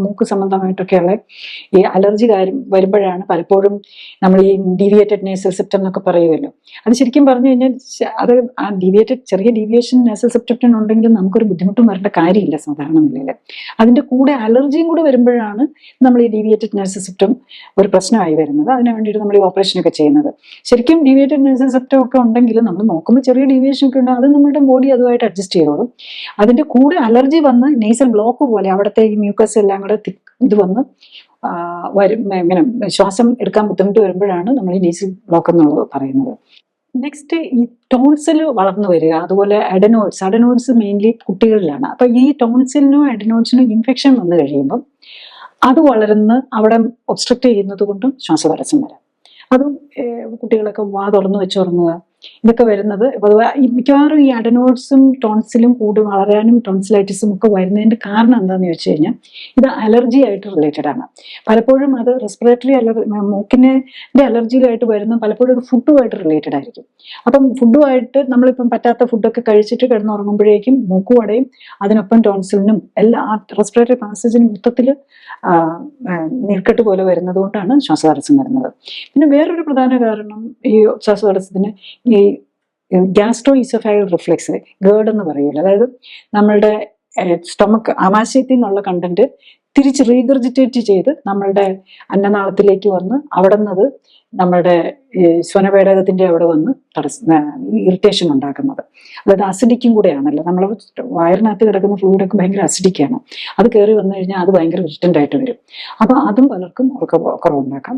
മൂക്ക് സംബന്ധമായിട്ടൊക്കെയുള്ള ഈ അലർജി വരുമ്പോഴാണ് പലപ്പോഴും നമ്മൾ ഈ ഡീവിയേറ്റഡ് നേസൽ സെപ്റ്റം എന്നൊക്കെ പറയുമല്ലോ. അത് ശരിക്കും പറഞ്ഞു കഴിഞ്ഞാൽ അത് ആ ചെറിയ ഡീവിയേഷൻ നേസൽ സെപ്റ്റം ഉണ്ടെങ്കിലും നമുക്കൊരു ബുദ്ധിമുട്ടും വരേണ്ട കാര്യമില്ല സാധാരണ നിലയിൽ. അതിന്റെ കൂടെ അലർജിയും കൂടെ വരുമ്പോഴാണ് നമ്മൾ ഈ ഡീവിയേറ്റഡ് നേസൽ സെപ്റ്റം ഒരു പ്രശ്നമായി വരുന്നത്. അതിനു വേണ്ടിയിട്ട് നമ്മൾ ഈ ഓപ്പറേഷനൊക്കെ ചെയ്യുന്നത്. ശരിക്കും ഡീവിയേറ്റഡ് നേസൽ സെപ്റ്റം ഒക്കെ ഉണ്ടെങ്കിൽ നമ്മൾ നോക്കുമ്പോൾ ചെറിയ ഡീവിയേഷൻ ഒക്കെ ഉണ്ട്, അത് നമ്മുടെ ബോഡി അതുമായിട്ട് അഡ്ജസ്റ്റ് ചെയ്തോളും. അതിന്റെ കൂടെ അലർജി വന്ന് നേസൽ ബ്ലോക്ക് പോലെ അവിടുത്തെ ഈ മ്യൂക്കസ് എല്ലാം കൂടെ ഇത് വന്ന് വരും, ഇങ്ങനെ ശ്വാസം എടുക്കാൻ ബുദ്ധിമുട്ട് വരുമ്പോഴാണ് നമ്മൾ ഈ നേസൽ ബ്ലോക്ക് എന്നുള്ളത് പറയുന്നത്. നെക്സ്റ്റ് ഈ ടോൺസിൽ വളർന്നു വരിക, അതുപോലെ അഡനോയിഡ്സ് മെയിൻലി കുട്ടികളിലാണ്. അപ്പൊ ഈ ടോൺസിലിനോ അഡനോയിഡ്സിനോ ഇൻഫെക്ഷൻ വന്നു കഴിയുമ്പം അത് വളർന്ന് അവിടെ ഒബ്സ്ട്രക്ട് ചെയ്യുന്നത് കൊണ്ടും ശ്വാസതടസ്സം വരാം. അതും കുട്ടികളൊക്കെ വാ തുറന്നു വെച്ചുറങ്ങുക, ഇതൊക്കെ വരുന്നത് പൊതുവെ മിക്കവാറും ഈ അഡനോയിഡ്സും ടോൺസിലും കൂടി വളരാനും ടോൺസിലൈറ്റിസും ഒക്കെ വരുന്നതിന്റെ കാരണം എന്താണെന്ന് ചോദിച്ചു കഴിഞ്ഞാൽ ഇത് അലർജി ആയിട്ട് റിലേറ്റഡ് ആണ്. പലപ്പോഴും അത് റെസ്പിറേറ്ററി മൂക്കിന്റെ അലർജിയിലായിട്ട് വരുന്ന പലപ്പോഴും അത് ഫുഡുമായിട്ട് റിലേറ്റഡ് ആയിരിക്കും. അപ്പം ഫുഡുമായിട്ട് നമ്മളിപ്പം പറ്റാത്ത ഫുഡൊക്കെ കഴിച്ചിട്ട് കിടന്നുറങ്ങുമ്പോഴേക്കും മൂക്കും അടയും, അതിനൊപ്പം ടോൺസിലിനും എല്ലാ റെസ്പിറേറ്ററി പാസേജിനും മൊത്തത്തിൽ നീർക്കെട്ട് പോലെ വരുന്നത് കൊണ്ടാണ് ശ്വാസതടസ്സം വരുന്നത്. പിന്നെ വേറൊരു പ്രധാന കാരണം ഈ ശ്വാസതടസ്സത്തിന് ഈ ഗ്യാസ്ട്രോ ഈസോഫാഗൽ റിഫ്ലെക്സ്, ഗേർഡ് എന്ന് പറയൂല, അതായത് നമ്മളുടെ സ്റ്റൊമക്ക് ആമാശയത്തിൽ നിന്നുള്ള കണ്ടന്റ് തിരിച്ച് റീഗർജിറ്റേറ്റ് ചെയ്ത് നമ്മളുടെ അന്നനാളത്തിലേക്ക് വന്ന് അവിടെ നിന്നത് നമ്മളുടെ സ്വനപേടകത്തിന്റെ അവിടെ വന്ന് ഇറിറ്റേഷൻ ഉണ്ടാക്കുന്നത്. അതായത് അസിഡിക്കും കൂടെയാണല്ലോ, നമ്മൾ വയറിനകത്ത് കിടക്കുന്ന ഫ്ലൂയിഡൊക്കെ ഭയങ്കര അസിഡിക്കാണ്, അത് കയറി വന്നു കഴിഞ്ഞാൽ അത് ഭയങ്കര ഇറിറ്റന്റ് ആയിട്ട് വരും. അപ്പൊ അതും പലർക്കും കുറവുണ്ടാക്കാം.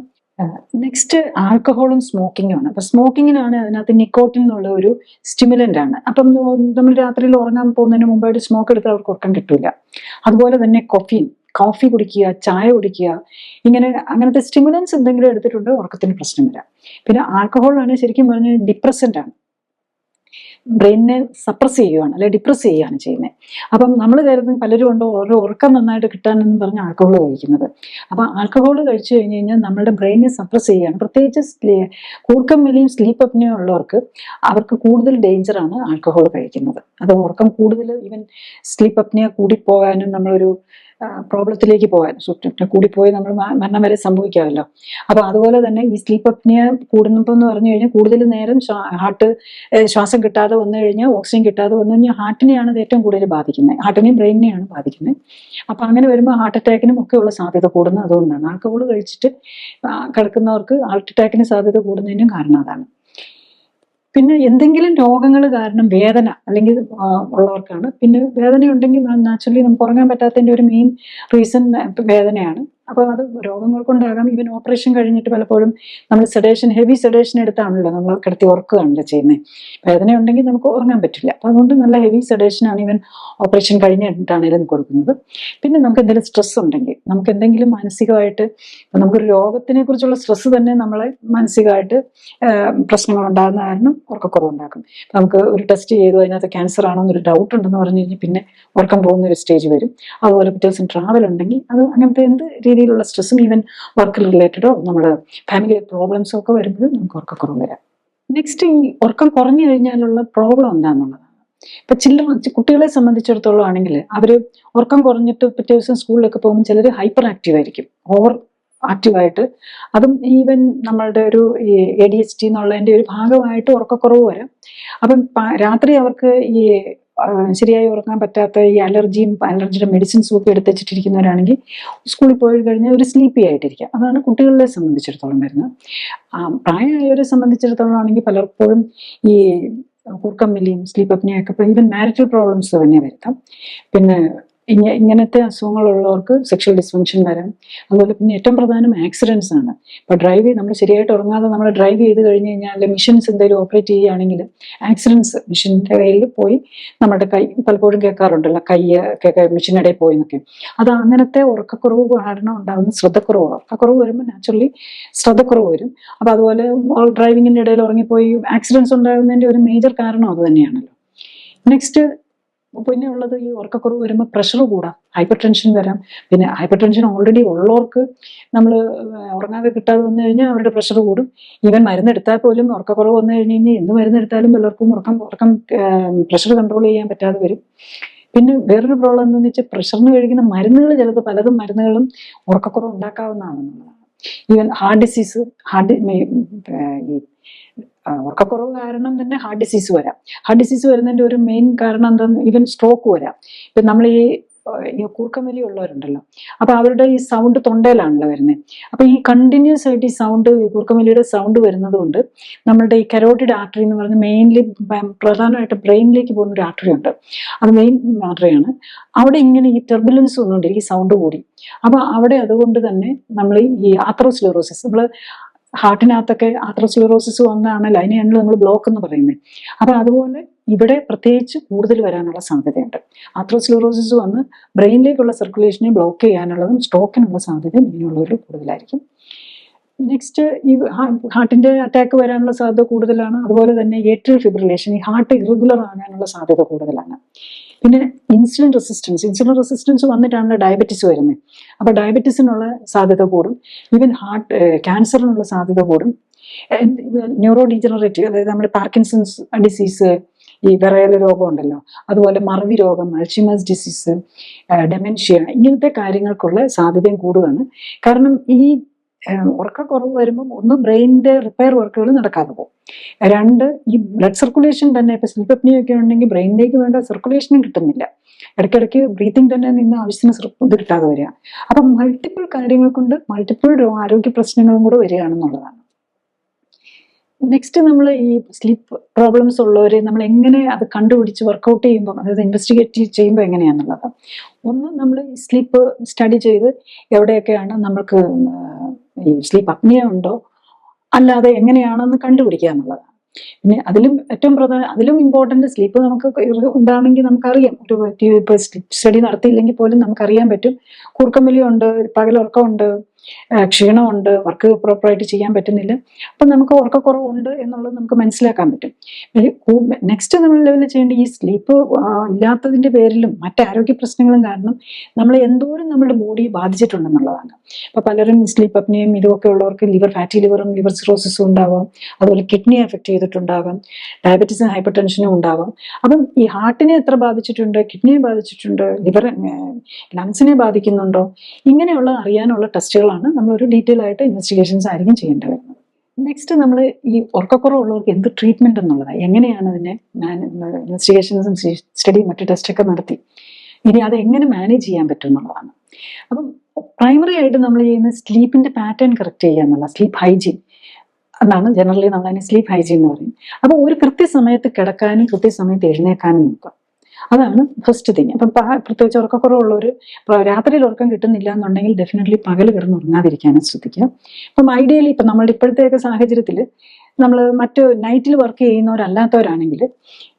നെക്സ്റ്റ് ആൽക്കഹോളും സ്മോക്കിങ്ങും ആണ്. അപ്പൊ സ്മോക്കിങ്ങിനാണ് അതിനകത്ത് നിക്കോട്ടിൻ എന്നുള്ള ഒരു സ്റ്റിമുലന്റ് ആണ്. അപ്പം നമ്മൾ രാത്രിയിൽ ഉറങ്ങാൻ പോകുന്നതിന് മുമ്പായിട്ട് സ്മോക്ക് എടുത്താൽ അവർക്ക് ഉറക്കം കിട്ടില്ല. അതുപോലെ തന്നെ കോഫി കുടിക്കുക, ചായ കുടിക്കുക, അങ്ങനത്തെ സ്റ്റിമുലൻസ് എന്തെങ്കിലും എടുത്തിട്ടുണ്ട് ഉറക്കത്തിന് പ്രശ്നം വരാം. പിന്നെ ആൽക്കഹോളാണ് ശരിക്കും പറഞ്ഞാൽ ഡിപ്രസന്റ് ആണ്, ബ്രെയിനിനെ സപ്രസ് ചെയ്യുകയാണ് അല്ലെ ഡിപ്രസ് ചെയ്യുകയാണ് ചെയ്യുന്നത്. അപ്പം നമ്മൾ കരുതുന്ന പലരും ഉണ്ടോ ഓരോ ഉറക്കം നന്നായിട്ട് കിട്ടാനെന്ന് പറഞ്ഞ് ആൽക്കഹോൾ കഴിക്കുന്നത്. അപ്പം ആൽക്കഹോൾ കഴിച്ചു കഴിഞ്ഞ് കഴിഞ്ഞാൽ നമ്മുടെ ബ്രെയിനെ സപ്രസ് ചെയ്യുകയാണ്. പ്രത്യേകിച്ച് കൂർക്കം വലിയും സ്ലീപ്പ് അപ്നിയ ഉള്ളവർക്ക് അവർക്ക് കൂടുതൽ ഡേഞ്ചറാണ് ആൽക്കഹോൾ കഴിക്കുന്നത്. അത് ഉറക്കം കൂടുതൽ ഈവൻ സ്ലീപ്പ് അപ്നിയ കൂടിപ്പോകാനും നമ്മളൊരു പ്രോബ്ലത്തിലേക്ക് പോകാൻ കൂടിപ്പോയി നമ്മൾ മരണം വരെ സംഭവിക്കാമല്ലോ. അപ്പൊ അതുപോലെ തന്നെ ഈ സ്ലീപ്പ് അപ്നിയ കൂടുന്നപ്പോൾ എന്ന് പറഞ്ഞു കഴിഞ്ഞാൽ കൂടുതൽ നേരം ഹാർട്ട് ശ്വാസം കിട്ടാതെ വന്നു കഴിഞ്ഞാൽ, ഓക്സിജൻ കിട്ടാതെ വന്നു കഴിഞ്ഞാൽ ഹാർട്ടിനെയാണ് ഇത് ഏറ്റവും കൂടുതൽ ബാധിക്കുന്നത്, ഹാർട്ടിനെയും ബ്രെയിനിനെയാണ് ബാധിക്കുന്നത്. അപ്പൊ അങ്ങനെ വരുമ്പോൾ ഹാർട്ട് അറ്റാക്കിനും ഒക്കെ ഉള്ള സാധ്യത കൂടുന്നത് അതുകൊണ്ടാണ്. ആൽക്കഹോൾ കഴിച്ചിട്ട് കിടക്കുന്നവർക്ക് ഹാർട്ട് അറ്റാക്കിന് സാധ്യത കൂടുന്നതിനും കാരണം അതാണ്. പിന്നെ എന്തെങ്കിലും രോഗങ്ങൾ കാരണം വേദന അല്ലെങ്കിൽ ഉള്ളവർക്കാണ്. പിന്നെ വേദന ഉണ്ടെങ്കിൽ നാച്ചുറലി നമുക്ക് ഉറങ്ങാൻ പറ്റാത്തതിന്റെ ഒരു മെയിൻ റീസൺ വേദനയാണ്. അപ്പൊ അത് രോഗങ്ങൾ കൊണ്ടാകാം. ഈവൻ ഓപ്പറേഷൻ കഴിഞ്ഞിട്ട് പലപ്പോഴും നമ്മൾ ഹെവി സെഡേഷൻ എടുത്താണല്ലോ നമ്മൾ കിടത്തി ഉറക്കുകയാണല്ലോ ചെയ്യുന്നത്. വേദന ഉണ്ടെങ്കിൽ നമുക്ക് ഉറങ്ങാൻ പറ്റില്ല. അപ്പൊ അതുകൊണ്ട് നല്ല ഹെവി സെഡേഷനാണ് ഈവൻ ഓപ്പറേഷൻ കഴിഞ്ഞിട്ടാണെങ്കിലും കൊടുക്കുന്നത്. പിന്നെ നമുക്ക് എന്തെങ്കിലും സ്ട്രെസ് ഉണ്ടെങ്കിൽ, നമുക്ക് എന്തെങ്കിലും മാനസികമായിട്ട്, നമുക്കൊരു രോഗത്തിനെ കുറിച്ചുള്ള സ്ട്രെസ് തന്നെ നമ്മളെ മാനസികമായിട്ട് പ്രശ്നങ്ങൾ ഉണ്ടാകുന്ന കാരണം ഉറക്കക്കുറവുണ്ടാക്കും. നമുക്ക് ഒരു ടെസ്റ്റ് ചെയ്തു അതിനകത്ത് ക്യാൻസർ ആണോ എന്നൊരു ഡൗട്ട് ഉണ്ടെന്ന് പറഞ്ഞു കഴിഞ്ഞാൽ പിന്നെ ഉറക്കം പോകുന്ന ഒരു സ്റ്റേജ് വരും. അതുപോലെ പിറ്റേ ദിവസം ട്രാവൽ ഉണ്ടെങ്കിൽ അത് അങ്ങനത്തെ എന്ത് രീതിയിലുള്ള സ്ട്രെസ്സും ഈവൻ വർക്ക് റിലേറ്റഡോ നമ്മുടെ ഫാമിലി പ്രോബ്ലംസോ ഒക്കെ വരുമ്പോഴും നമുക്ക് ഉറക്കക്കുറവ് വരാം. നെക്സ്റ്റ് ഈ ഉറക്കം കുറഞ്ഞു കഴിഞ്ഞാലുള്ള പ്രോബ്ലം എന്താണെന്നുള്ളതാണ്. ഇപ്പൊ കുട്ടികളെ സംബന്ധിച്ചിടത്തോളം ആണെങ്കിൽ അവര് ഉറക്കം കുറഞ്ഞിട്ട് പിറ്റേ ദിവസം സ്കൂളിലൊക്കെ പോകുമ്പോൾ ചിലർ ഹൈപ്പർ ആക്റ്റീവ് ആയിരിക്കും, ഓവർ ആക്റ്റീവായിട്ട്. അതും ഈവൻ നമ്മളുടെ ഒരു ADHD എന്നുള്ളതിന്റെ ഒരു ഭാഗമായിട്ട് ഉറക്കക്കുറവ് വരാം. അപ്പം രാത്രി അവർക്ക് ഈ ശരിയായി ഉറങ്ങാൻ പറ്റാത്ത ഈ അലർജിയുടെ മെഡിസിൻസും ഒക്കെ എടുത്ത് വെച്ചിട്ടിരിക്കുന്നവരാണെങ്കിൽ സ്കൂളിൽ പോയി കഴിഞ്ഞാൽ ഒരു സ്ലീപ്പി ആയിട്ടിരിക്കാം. അതാണ് കുട്ടികളെ സംബന്ധിച്ചിടത്തോളം വരുന്നത്. പ്രായമായവരെ സംബന്ധിച്ചിടത്തോളം ആണെങ്കിൽ പലപ്പോഴും ഈ കൂർക്കം വലിയും സ്ലീപ്പ് അപ്നിയൊക്കെ ഈവൻ മാരിറ്റൽ പ്രോബ്ലംസ് തന്നെ വരുത്താം. പിന്നെ ഇങ്ങനത്തെ അസുഖങ്ങളുള്ളവർക്ക് സെക്ഷൽ ഡിസ്ഫങ്ഷൻ വരാം. അതുപോലെ പിന്നെ ഏറ്റവും പ്രധാനം ആക്സിഡൻസ് ആണ്. ഇപ്പൊ നമ്മൾ ശരിയായിട്ട് ഉറങ്ങാതെ നമ്മൾ ഡ്രൈവ് ചെയ്ത് കഴിഞ്ഞ് കഴിഞ്ഞാൽ മെഷീൻസ് എന്തെങ്കിലും ഓപ്പറേറ്റ് ചെയ്യുകയാണെങ്കിൽ ആക്സിഡൻസ്, മെഷീൻ്റെ കയ്യിൽ പോയി നമ്മുടെ കൈ പലപ്പോഴും കേൾക്കാറുണ്ടല്ലോ, മെഷീനിടയിൽ പോയി എന്നൊക്കെ. അത് അങ്ങനത്തെ ഉറക്കക്കുറവ് കാരണം ഉണ്ടാകുന്ന ശ്രദ്ധക്കുറവ്. ഉറക്കക്കുറവ് വരുമ്പോൾ നാച്ചുറലി ശ്രദ്ധക്കുറവ് വരും. അപ്പൊ അതുപോലെ ഡ്രൈവിങ്ങിന്റെ ഇടയിൽ ഉറങ്ങിപ്പോയി ആക്സിഡൻസ് ഉണ്ടാകുന്നതിന്റെ ഒരു മേജർ കാരണം അത് തന്നെയാണല്ലോ. നെക്സ്റ്റ് പിന്നെ ഉള്ളത് ഈ ഉറക്കക്കുറവ് വരുമ്പോൾ പ്രഷർ കൂടാം, ഹൈപ്പർ ടെൻഷൻ വരാം. പിന്നെ ഹൈപ്പർ ടെൻഷൻ ഓൾറെഡി ഉള്ളവർക്ക് നമ്മൾ ഉറങ്ങാതെ കിട്ടാതെ വന്നു കഴിഞ്ഞാൽ അവരുടെ പ്രഷർ കൂടും. ഈവൻ മരുന്നെടുത്താൽ പോലും ഉറക്കക്കുറവ് വന്നു കഴിഞ്ഞ് കഴിഞ്ഞാൽ എന്ത് മരുന്നെടുത്താലും പലർക്കും ഉറക്കം പ്രഷർ കൺട്രോൾ ചെയ്യാൻ പറ്റാതെ വരും. പിന്നെ വേറൊരു പ്രോബ്ലം എന്താണെന്ന് വെച്ചാൽ പ്രഷറിന് കഴിക്കുന്ന മരുന്നുകൾ ചിലത് പലതും മരുന്നുകളും ഉറക്കക്കുറവ് ഉണ്ടാക്കാവുന്നതാണെന്നുള്ളതാണ്. ഈവൻ ഹാർട്ട് ഡിസീസ്, ഈ ഉറക്കക്കുറവ് കാരണം തന്നെ ഹാർട്ട് ഡിസീസ് വരാം. ഹാർട്ട് ഡിസീസ് വരുന്നതിന്റെ ഒരു മെയിൻ കാരണം എന്താന്ന് ഈവൻ സ്ട്രോക്ക് വരാം. ഇപ്പൊ നമ്മൾ ഈ ഈ കൂർക്കമ്പലി ഉള്ളവരുണ്ടല്ലോ, അപ്പൊ അവരുടെ ഈ സൗണ്ട് തൊണ്ടയിലാണല്ലോ വരുന്നത്. അപ്പൊ ഈ കണ്ടിന്യൂസ് ആയിട്ട് ഈ സൗണ്ട്, കൂർക്കമ്പലിയുടെ സൗണ്ട് വരുന്നത് കൊണ്ട് നമ്മളുടെ ഈ കരോട്ടിഡ് ആർട്ടറി എന്ന് പറഞ്ഞ മെയിൻലി പ്രധാനമായിട്ട് ബ്രെയിനിലേക്ക് പോകുന്ന ഒരു ആർട്ടറി ഉണ്ട്, അത് മെയിൻ ആർട്ടറിയാണ്. അവിടെ ഇങ്ങനെ ഈ ടെർബുലൻസ് വന്നുകൊണ്ട് ഈ സൗണ്ട് കൂടി. അപ്പൊ അവിടെ അതുകൊണ്ട് തന്നെ നമ്മൾ ഈ ആത്രോസ്ക്ലെറോസിസ്, നമ്മൾ ഹാർട്ടിനകത്തൊക്കെ ആത്രോസ്ക്ലെറോസിസ് വന്നാണല്ലോ അതിനെയാണല്ലോ നമ്മൾ ബ്ലോക്ക് എന്ന് പറയുന്നത്. അപ്പൊ അതുപോലെ ഇവിടെ പ്രത്യേകിച്ച് കൂടുതൽ വരാനുള്ള സാധ്യതയുണ്ട്. ആത്രോസ്ക്ലെറോസിസ് വന്ന് ബ്രെയിനിലേക്കുള്ള സർക്കുലേഷനെ ബ്ലോക്ക് ചെയ്യാനുള്ളതും സ്ട്രോക്കിനുള്ള സാധ്യതയും ഇങ്ങനെയുള്ളവരിൽ കൂടുതലായിരിക്കും. നെക്സ്റ്റ്, ഈ ഹാർട്ടിന്റെ അറ്റാക്ക് വരാനുള്ള സാധ്യത കൂടുതലാണ്. അതുപോലെ തന്നെ ഏട്രിയൽ ഫിബ്രിലേഷൻ, ഈ ഹാർട്ട് ഇറഗുലർ ആകാനുള്ള സാധ്യത കൂടുതലാണ്. പിന്നെ ഇൻസുലിൻ റെസിസ്റ്റൻസ് വന്നിട്ടാണ് ഡയബറ്റിസ് വരുന്നത്. അപ്പൊ ഡയബറ്റീസിനുള്ള സാധ്യത കൂടും. ഈവൻ ക്യാൻസറിനുള്ള സാധ്യത കൂടും. ന്യൂറോ ഡീജനറേറ്റീവ്, അതായത് നമ്മുടെ പാർക്കിൻസൺസ് ഡിസീസ്, ഈ വിറയൽ രോഗം ഉണ്ടല്ലോ, അതുപോലെ മറവി രോഗം, അൽഷിമേഴ്സ് ഡിസീസ്, ഡെമെൻഷ്യ, ഇങ്ങനത്തെ കാര്യങ്ങൾക്കുള്ള സാധ്യതയും കൂടുതലാണ്. കാരണം ഈ ഉറക്കക്കുറവ് വരുമ്പം ഒന്ന് ബ്രെയിനിന്റെ റിപ്പയർ വർക്കുകൾ നടക്കാതെ പോകും. രണ്ട്, ഈ ബ്ലഡ് സർക്കുലേഷൻ തന്നെ, ഇപ്പൊ സ്ലീപ്പ് അപ്നിയ ഒക്കെ ഉണ്ടെങ്കിൽ ബ്രെയിനിലേക്ക് വേണ്ട സർക്കുലേഷനും കിട്ടുന്നില്ല. ഇടയ്ക്കിടയ്ക്ക് ബ്രീത്തിങ് തന്നെ നിന്ന് ആവശ്യത്തിന് ഇത് കിട്ടാതെ വരിക. അപ്പൊ മൾട്ടിപ്പിൾ കാര്യങ്ങൾ കൊണ്ട് മൾട്ടിപ്പിൾ ആരോഗ്യ പ്രശ്നങ്ങളും കൂടെ വരികയാണെന്നുള്ളതാണ്. നെക്സ്റ്റ്, നമ്മൾ ഈ സ്ലീപ്പ് പ്രോബ്ലംസ് ഉള്ളവരെ നമ്മൾ എങ്ങനെ അത് കണ്ടുപിടിച്ച് വർക്കൗട്ട് ചെയ്യുമ്പോൾ, അതായത് ഇൻവെസ്റ്റിഗേറ്റ് ചെയ്യുമ്പോൾ എങ്ങനെയാണെന്നുള്ളത്, ഒന്ന് നമ്മൾ ഈ സ്ലീപ്പ് സ്റ്റഡി ചെയ്ത് എവിടെയൊക്കെയാണ് നമ്മൾക്ക് ഈ സ്ലീപ്പ് അപ്നിയ ഉണ്ടോ അല്ലാതെ എങ്ങനെയാണെന്ന് കണ്ടുപിടിക്കുക എന്നുള്ളതാണ്. പിന്നെ അതിലും ഏറ്റവും അതിലും ഇമ്പോർട്ടന്റ്, സ്ലീപ്പ് നമുക്ക് ഉണ്ടാണെങ്കിൽ നമുക്കറിയാം. ഇപ്പൊ സ്റ്റഡി നടത്തിയില്ലെങ്കിൽ പോലും നമുക്കറിയാൻ പറ്റും കൂർക്കമ്പലിയുണ്ട്, പകലുറക്കമുണ്ട്, ക്ഷീണമുണ്ട്, വർക്ക് പ്രോപ്പറായിട്ട് ചെയ്യാൻ പറ്റുന്നില്ല, അപ്പൊ നമുക്ക് ഉറക്കക്കുറവുണ്ട് എന്നുള്ളത് നമുക്ക് മനസ്സിലാക്കാൻ പറ്റും. നെക്സ്റ്റ് നമ്മൾ ലെവലിൽ ചെയ്യേണ്ട, ഈ സ്ലീപ്പ് ഇല്ലാത്തതിന്റെ പേരിലും മറ്റ് ആരോഗ്യ പ്രശ്നങ്ങളും കാരണം നമ്മൾ എന്തോരം നമ്മുടെ ബോഡിയെ ബാധിച്ചിട്ടുണ്ടെന്നുള്ളതാണ്. അപ്പൊ പലരും സ്ലീപ്പ് അപ്നിയും ഇതുമൊക്കെ ഉള്ളവർക്ക് ഫാറ്റി ലിവറും ലിവർ സിറോസിസും ഉണ്ടാവാം, അതുപോലെ കിഡ്നിയെ എഫക്ട് ചെയ്തിട്ടുണ്ടാകാം, ഡയബറ്റീസും ഹൈപ്പർ ടെൻഷനും ഉണ്ടാവാം. അപ്പം ഈ ഹാർട്ടിനെ എത്ര ബാധിച്ചിട്ടുണ്ട്, കിഡ്നിയെ ബാധിച്ചിട്ടുണ്ട്, ലങ്സിനെ ബാധിക്കുന്നുണ്ടോ, ഇങ്ങനെയുള്ള അറിയാനുള്ള ടെസ്റ്റുകളാണ് നമ്മളൊരു ഡീറ്റെയിൽ ആയിട്ട് ഇൻവെസ്റ്റിഗേഷൻസ് ആയിരിക്കും ചെയ്യേണ്ടി വരുന്നത്. നെക്സ്റ്റ്, നമ്മൾ ഈ ഉറക്കക്കുറവുള്ളവർക്ക് എന്ത് ട്രീറ്റ്മെന്റ് എന്നുള്ളതാണ്, എങ്ങനെയാണ് അതിനെ ഇൻവെസ്റ്റിഗേഷൻസും സ്റ്റഡിയും മറ്റു ടെസ്റ്റൊക്കെ നടത്തി ഇനി അത് എങ്ങനെ മാനേജ് ചെയ്യാൻ പറ്റും എന്നുള്ളതാണ്. അപ്പം പ്രൈമറി ആയിട്ട് നമ്മൾ ചെയ്യുന്ന സ്ലീപ്പിന്റെ പാറ്റേൺ കറക്റ്റ് ചെയ്യുക എന്നുള്ള സ്ലീപ്പ് ഹൈജീൻ എന്നാണ് ജനറലി നമ്മൾ അതിനെ സ്ലീപ്പ് ഹൈജീൻ എന്ന് പറയും. അപ്പൊ ഒരു കൃത്യസമയത്ത് കിടക്കാനും കൃത്യസമയത്ത് എഴുന്നേക്കാനും നോക്കുക, അതാണ് ഫസ്റ്റ് തിങ്. അപ്പം പ്രത്യേകിച്ച് ഉറക്കക്കുറവുള്ളവർ രാത്രിയിൽ ഉറക്കം കിട്ടുന്നില്ല എന്നുണ്ടെങ്കിൽ ഡെഫിനറ്റ്ലി പകൽ കിടന്നുറങ്ങാതിരിക്കാനും ശ്രദ്ധിക്കുക. അപ്പം ഐഡിയലി ഇപ്പം നമ്മളുടെ ഇപ്പോഴത്തെയൊക്കെ സാഹചര്യത്തിൽ നമ്മൾ മറ്റ് നൈറ്റിൽ വർക്ക് ചെയ്യുന്നവരല്ലാത്തവരാണെങ്കിൽ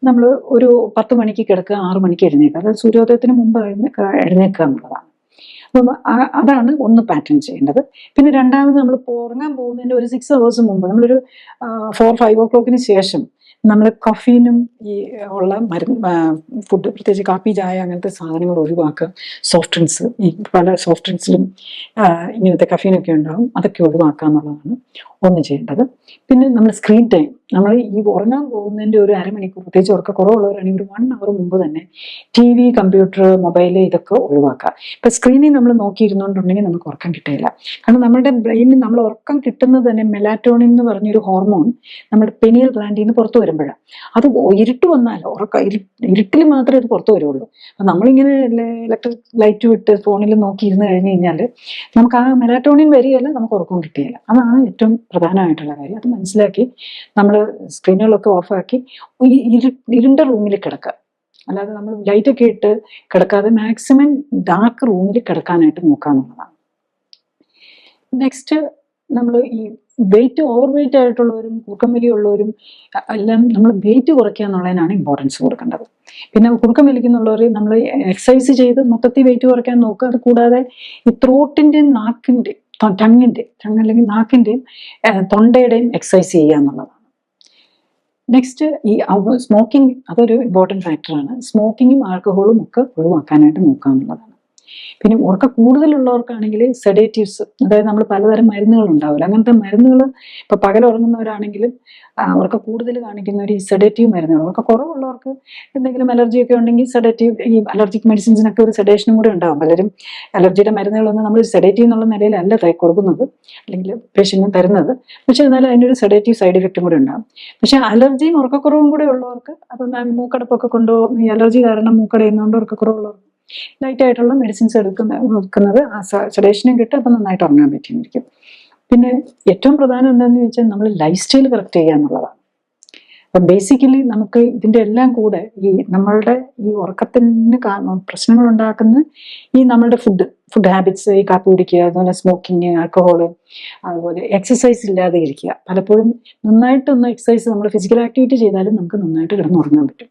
നമ്മൾ ഒരു 10 മണിക്ക് കിടക്കുക, 6 മണിക്ക് എഴുന്നേക്കുക, അതായത് സൂര്യോദയത്തിന് മുമ്പ് എഴുന്നേക്കുക എന്നുള്ളതാണ്. അപ്പം അതാണ് ഒന്ന് പാറ്റേൺ ചെയ്യേണ്ടത്. പിന്നെ രണ്ടാമത്, നമ്മൾ ഉറങ്ങാൻ പോകുന്നതിൻ്റെ ഒരു 6 hours മുമ്പ്, നമ്മളൊരു 4-5 o'clock ശേഷം നമ്മൾ കഫീനും ഈ ഉള്ള ഫുഡ്, പ്രത്യേകിച്ച് കാപ്പി, ചായ അങ്ങനത്തെ സാധനങ്ങൾ ഒഴിവാക്കുക. സോഫ്റ്റ് ഡ്രിങ്ക്സ്, ഈ പല സോഫ്റ്റ് ഡ്രിങ്ക്സിലും ഇങ്ങനത്തെ കഫീനൊക്കെ ഉണ്ടാകും, അതൊക്കെ ഒഴിവാക്കുക എന്നുള്ളതാണ് ഒന്ന് ചെയ്യേണ്ടത്. പിന്നെ നമ്മൾ സ്ക്രീൻ ടൈം, നമ്മൾ ഈ ഉറങ്ങാൻ പോകുന്നതിൻ്റെ ഒരു അരമണിക്കൂർ, പ്രത്യേകിച്ച് ഉറക്കക്കുറവുള്ളവരാണെങ്കിൽ ഒരു 1 hour മുമ്പ് തന്നെ TV, കമ്പ്യൂട്ടർ, മൊബൈൽ ഇതൊക്കെ ഒഴിവാക്കുക. ഇപ്പം സ്ക്രീനിൽ നമ്മൾ നോക്കിയിരുന്നുകൊണ്ടുണ്ടെങ്കിൽ നമുക്ക് ഉറക്കം കിട്ടില്ല. കാരണം നമ്മുടെ ബ്രെയിനിൽ നമ്മൾ ഉറക്കം കിട്ടുന്നത് തന്നെ മെലാറ്റോണിൻ എന്ന് പറഞ്ഞൊരു ഹോർമോൺ നമ്മുടെ പെനിയൽ ഗ്ലാൻഡിൽ നിന്ന് പുറത്തു വരുമ്പോഴാണ്. അത് ഇരുട്ട് വന്നാൽ ഇരുട്ടിൽ മാത്രമേ അത് പുറത്തു വരുള്ളൂ. അപ്പം നമ്മളിങ്ങനെ ഇലക്ട്രിക് ലൈറ്റ് വിട്ട് ഫോണിൽ നോക്കിയിരുന്ന് കഴിഞ്ഞ് കഴിഞ്ഞാൽ നമുക്ക് ആ മെലാറ്റോണിൻ വരികയല്ല, നമുക്ക് ഉറക്കം കിട്ടുകയില്ല. അതാണ് ഏറ്റവും പ്രധാനമായിട്ടുള്ള കാര്യം. അത് മനസ്സിലാക്കി നമ്മൾ സ്ക്രീനുകളൊക്കെ ഓഫാക്കി ഇരുണ്ട റൂമിൽ കിടക്കുക. അല്ലാതെ നമ്മൾ ലൈറ്റൊക്കെ ഇട്ട് കിടക്കാതെ മാക്സിമം ഡാർക്ക് റൂമിൽ കിടക്കാനായിട്ട് നോക്കുക എന്നുള്ളതാണ്. നെക്സ്റ്റ്, നമ്മൾ ഈ ഓവർ വെയിറ്റ് ആയിട്ടുള്ളവരും കൂർക്കം ഉള്ളവരും എല്ലാം നമ്മൾ വെയിറ്റ് കുറയ്ക്കുക എന്നുള്ളതിനാണ് ഇമ്പോർട്ടൻസ് കൊടുക്കേണ്ടത്. പിന്നെ കൂർക്കം വലിക്കുന്നുള്ളവർ നമ്മൾ എക്സസൈസ് ചെയ്ത് മൊത്തത്തിൽ വെയിറ്റ് കുറയ്ക്കാൻ നോക്കുക. അത് കൂടാതെ ഈ ത്രോട്ടിൻ്റെയും ടങ് അല്ലെങ്കിൽ നാക്കിൻ്റെയും തൊണ്ടയുടെയും എക്സസൈസ് ചെയ്യുക എന്നുള്ളതാണ്. നെക്സ്റ്റ്, ഈ സ്മോക്കിംഗ്, അതൊരു ഇമ്പോർട്ടൻറ്റ് ഫാക്ടറാണ്. സ്മോക്കിങ്ങും ആൽക്കഹോളും ഒക്കെ ഒഴിവാക്കാനായിട്ട് നോക്കുക എന്നുള്ളതാണ്. പിന്നെ ഉറക്കം കൂടുതലുള്ളവർക്കാണെങ്കിൽ സെഡേറ്റീവ്സ്, അതായത് നമ്മൾ പലതരം മരുന്നുകൾ ഉണ്ടാവില്ല, അങ്ങനത്തെ മരുന്നുകൾ ഇപ്പോൾ പകൽ ഉറങ്ങുന്നവരാണെങ്കിലും ഉറക്കം കൂടുതൽ കാണിക്കുന്നവർ ഈ സെഡേറ്റീവ് മരുന്നുകൾ, ഉറക്കം കുറവുള്ളവർക്ക് എന്തെങ്കിലും അലർജിയൊക്കെ ഉണ്ടെങ്കിൽ സെഡേറ്റീവ്, ഈ അലർജിക് മെഡിസിൻസിനൊക്കെ ഒരു സെഡേഷനും കൂടെ ഉണ്ടാകും. പലരും അലർജിയുടെ മരുന്നുകളൊന്നും നമ്മൾ സെഡേറ്റീവ് എന്നുള്ള നിലയിലല്ല കൊടുക്കുന്നത്, അല്ലെങ്കിൽ പേഷ്യന്റിന് തരുന്നത്. പക്ഷെ എന്നാലും അതിൻ്റെ ഒരു സെഡേറ്റീവ് സൈഡ് ഇഫക്റ്റും കൂടെ ഉണ്ടാകും. പക്ഷെ അലർജിയും ഉറക്കക്കുറവും കൂടെ ഉള്ളവർക്ക്, അപ്പം മൂക്കടപ്പൊക്കെ കൊണ്ടോ ഈ അലർജി കാരണം മൂക്കടയുന്നതുകൊണ്ട് ഉറക്കക്കുറവുള്ളവർക്ക് ലൈറ്റായിട്ടുള്ള മെഡിസിൻസ് എടുക്കുന്നത് സെഡേഷനും കിട്ടും, അപ്പം നന്നായിട്ട് ഉറങ്ങാൻ പറ്റിയിരിക്കും. പിന്നെ ഏറ്റവും പ്രധാനം എന്താണെന്ന് ചോദിച്ചാൽ നമ്മൾ ലൈഫ് സ്റ്റൈൽ കറക്റ്റ് ചെയ്യുക എന്നുള്ളതാണ്. അപ്പം ബേസിക്കലി നമുക്ക് ഇതിൻ്റെ എല്ലാം കൂടെ ഈ നമ്മളുടെ ഈ ഉറക്കത്തിന് പ്രശ്നങ്ങൾ ഉണ്ടാക്കുന്ന ഈ നമ്മളുടെ ഫുഡ് ഹാബിറ്റ്സ്, ഈ കാപ്പി കുടിക്കുക, അതുപോലെ സ്മോക്കിങ്, ആൽക്കഹോള്, അതുപോലെ എക്സസൈസ് ഇല്ലാതെ ഇരിക്കുക. പലപ്പോഴും നന്നായിട്ടൊന്ന് എക്സസൈസ്, നമ്മൾ ഫിസിക്കൽ ആക്ടിവിറ്റി ചെയ്താലും നമുക്ക് നന്നായിട്ട് കിടന്നുറങ്ങാൻ പറ്റും.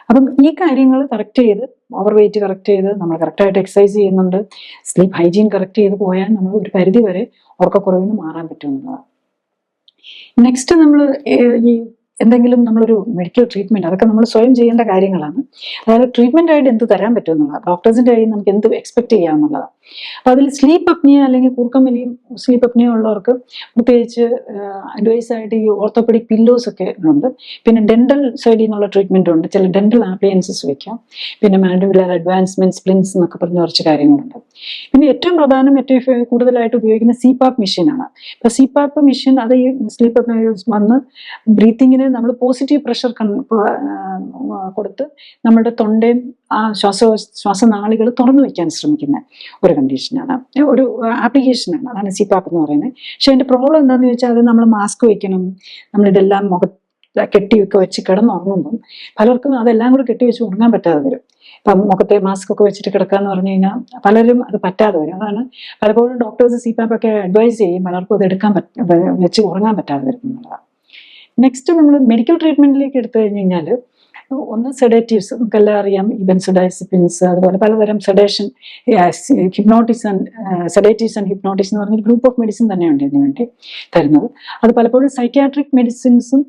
അപ്പം ഈ കാര്യങ്ങൾ കറക്റ്റ് ചെയ്ത്, ഓവർ വെയിറ്റ് കറക്റ്റ് ചെയ്ത്, നമ്മൾ കറക്റ്റായിട്ട് എക്സസൈസ് ചെയ്യുന്നുണ്ട്, സ്ലീപ്പ് ഹൈജീൻ കറക്റ്റ് ചെയ്ത് പോയാൽ നമ്മൾ ഒരു പരിധി വരെ ഉറക്കക്കുറവിൽ നിന്ന് മാറാൻ പറ്റുമെന്നുള്ളതാണ്. നെക്സ്റ്റ് നമ്മൾ ഈ എന്തെങ്കിലും നമ്മളൊരു മെഡിക്കൽ ട്രീറ്റ്മെന്റ്, അതൊക്കെ നമ്മൾ സ്വയം ചെയ്യേണ്ട കാര്യങ്ങളാണ്. അതായത് ട്രീറ്റ്മെന്റ് ആയിട്ട് എന്ത് തരാൻ പറ്റുമെന്നുള്ളത്, ഡോക്ടേഴ്സിന്റെ കയ്യിൽ നമുക്ക് എന്ത് എക്സ്പെക്ട് ചെയ്യാമെന്നുള്ളതാണ്. അപ്പൊ അതിൽ സ്ലീപ്പ് അപ്നിയ അല്ലെങ്കിൽ കൂർക്കം വലിയും സ്ലീപ്പ് അപ്നിയ ഉള്ളവർക്ക് പ്രത്യേകിച്ച് അഡ്വൈസ് ആയിട്ട് ഈ ഓർത്തോപെഡിക് പില്ലോസ് ഒക്കെ ഉണ്ട്. പിന്നെ ഡെന്റൽ സൈഡിൽ നിന്നുള്ള ട്രീറ്റ്മെന്റ് ഉണ്ട്, ചില ഡെന്റൽ ആപ്ലിയൻസസ് വെക്കാം. പിന്നെ മാൻഡിബുലർ അഡ്വാൻസ്മെന്റ്, സ്പ്ലിൻസ് എന്നൊക്കെ പറഞ്ഞ കുറച്ച് കാര്യങ്ങളുണ്ട്. പിന്നെ ഏറ്റവും പ്രധാനം, ഏറ്റവും കൂടുതലായിട്ട് ഉപയോഗിക്കുന്ന സിപാപ്പ് മെഷീനാണ്. അപ്പൊ സിപാപ്പ് മെഷീൻ അത് ഈ സ്ലീപ്പ് അപ്നിയ വന്ന് ബ്രീത്തിങ്ങിന് നമ്മൾ പോസിറ്റീവ് പ്രഷർ കൊടുത്ത് നമ്മുടെ തൊണ്ടയും ആ ശ്വാസനാളികൾ തുറന്നു വയ്ക്കാൻ ശ്രമിക്കുന്ന ഒരു കണ്ടീഷനാണ്, ഒരു ആപ്ലിക്കേഷനാണ്. അതാണ് സിപാപ്പ് എന്ന് പറയുന്നത്. പക്ഷെ അതിന്റെ പ്രോബ്ലം എന്താണെന്ന് ചോദിച്ചാൽ, അത് നമ്മൾ മാസ്ക് വെക്കണം, നമ്മളിതെല്ലാം കെട്ടിയൊക്കെ വെച്ച് കിടന്നുറങ്ങുമ്പം പലർക്കും അതെല്ലാം കൂടെ കെട്ടി വെച്ച് ഉറങ്ങാൻ പറ്റാതെ വരും. ഇപ്പം മുഖത്തെ മാസ്ക് ഒക്കെ വെച്ചിട്ട് കിടക്കാന്ന് പറഞ്ഞു കഴിഞ്ഞാൽ പലരും അത് പറ്റാതെ വരും. അതാണ് പലപ്പോഴും ഡോക്ടേഴ്സ് സിപാപ്പ് ഒക്കെ അഡ്വൈസ് ചെയ്യും, പലർക്കും അത് എടുക്കാൻ വെച്ച് ഉറങ്ങാൻ പറ്റാതെ വരും എന്നുള്ളതാണ്. നെക്സ്റ്റ് നമ്മൾ മെഡിക്കൽ ട്രീറ്റ്മെന്റിലേക്ക് എടുത്തു കഴിഞ്ഞ് കഴിഞ്ഞാൽ, ഒന്ന് സെഡേറ്റീവ്സ്, നമുക്കെല്ലാം അറിയാം, ഈ ബെൻസോഡൈസെപ്പിൻസ്, അതുപോലെ പലതരം sedation, hypnotics and sedatives and hypnotics എന്ന് പറഞ്ഞൊരു ഗ്രൂപ്പ് ഓഫ് മെഡിസിൻ തന്നെയുണ്ട് ഇതിനു വേണ്ടി തരുന്നത്. അത് പലപ്പോഴും സൈക്യാട്രിക് മെഡിസിൻസും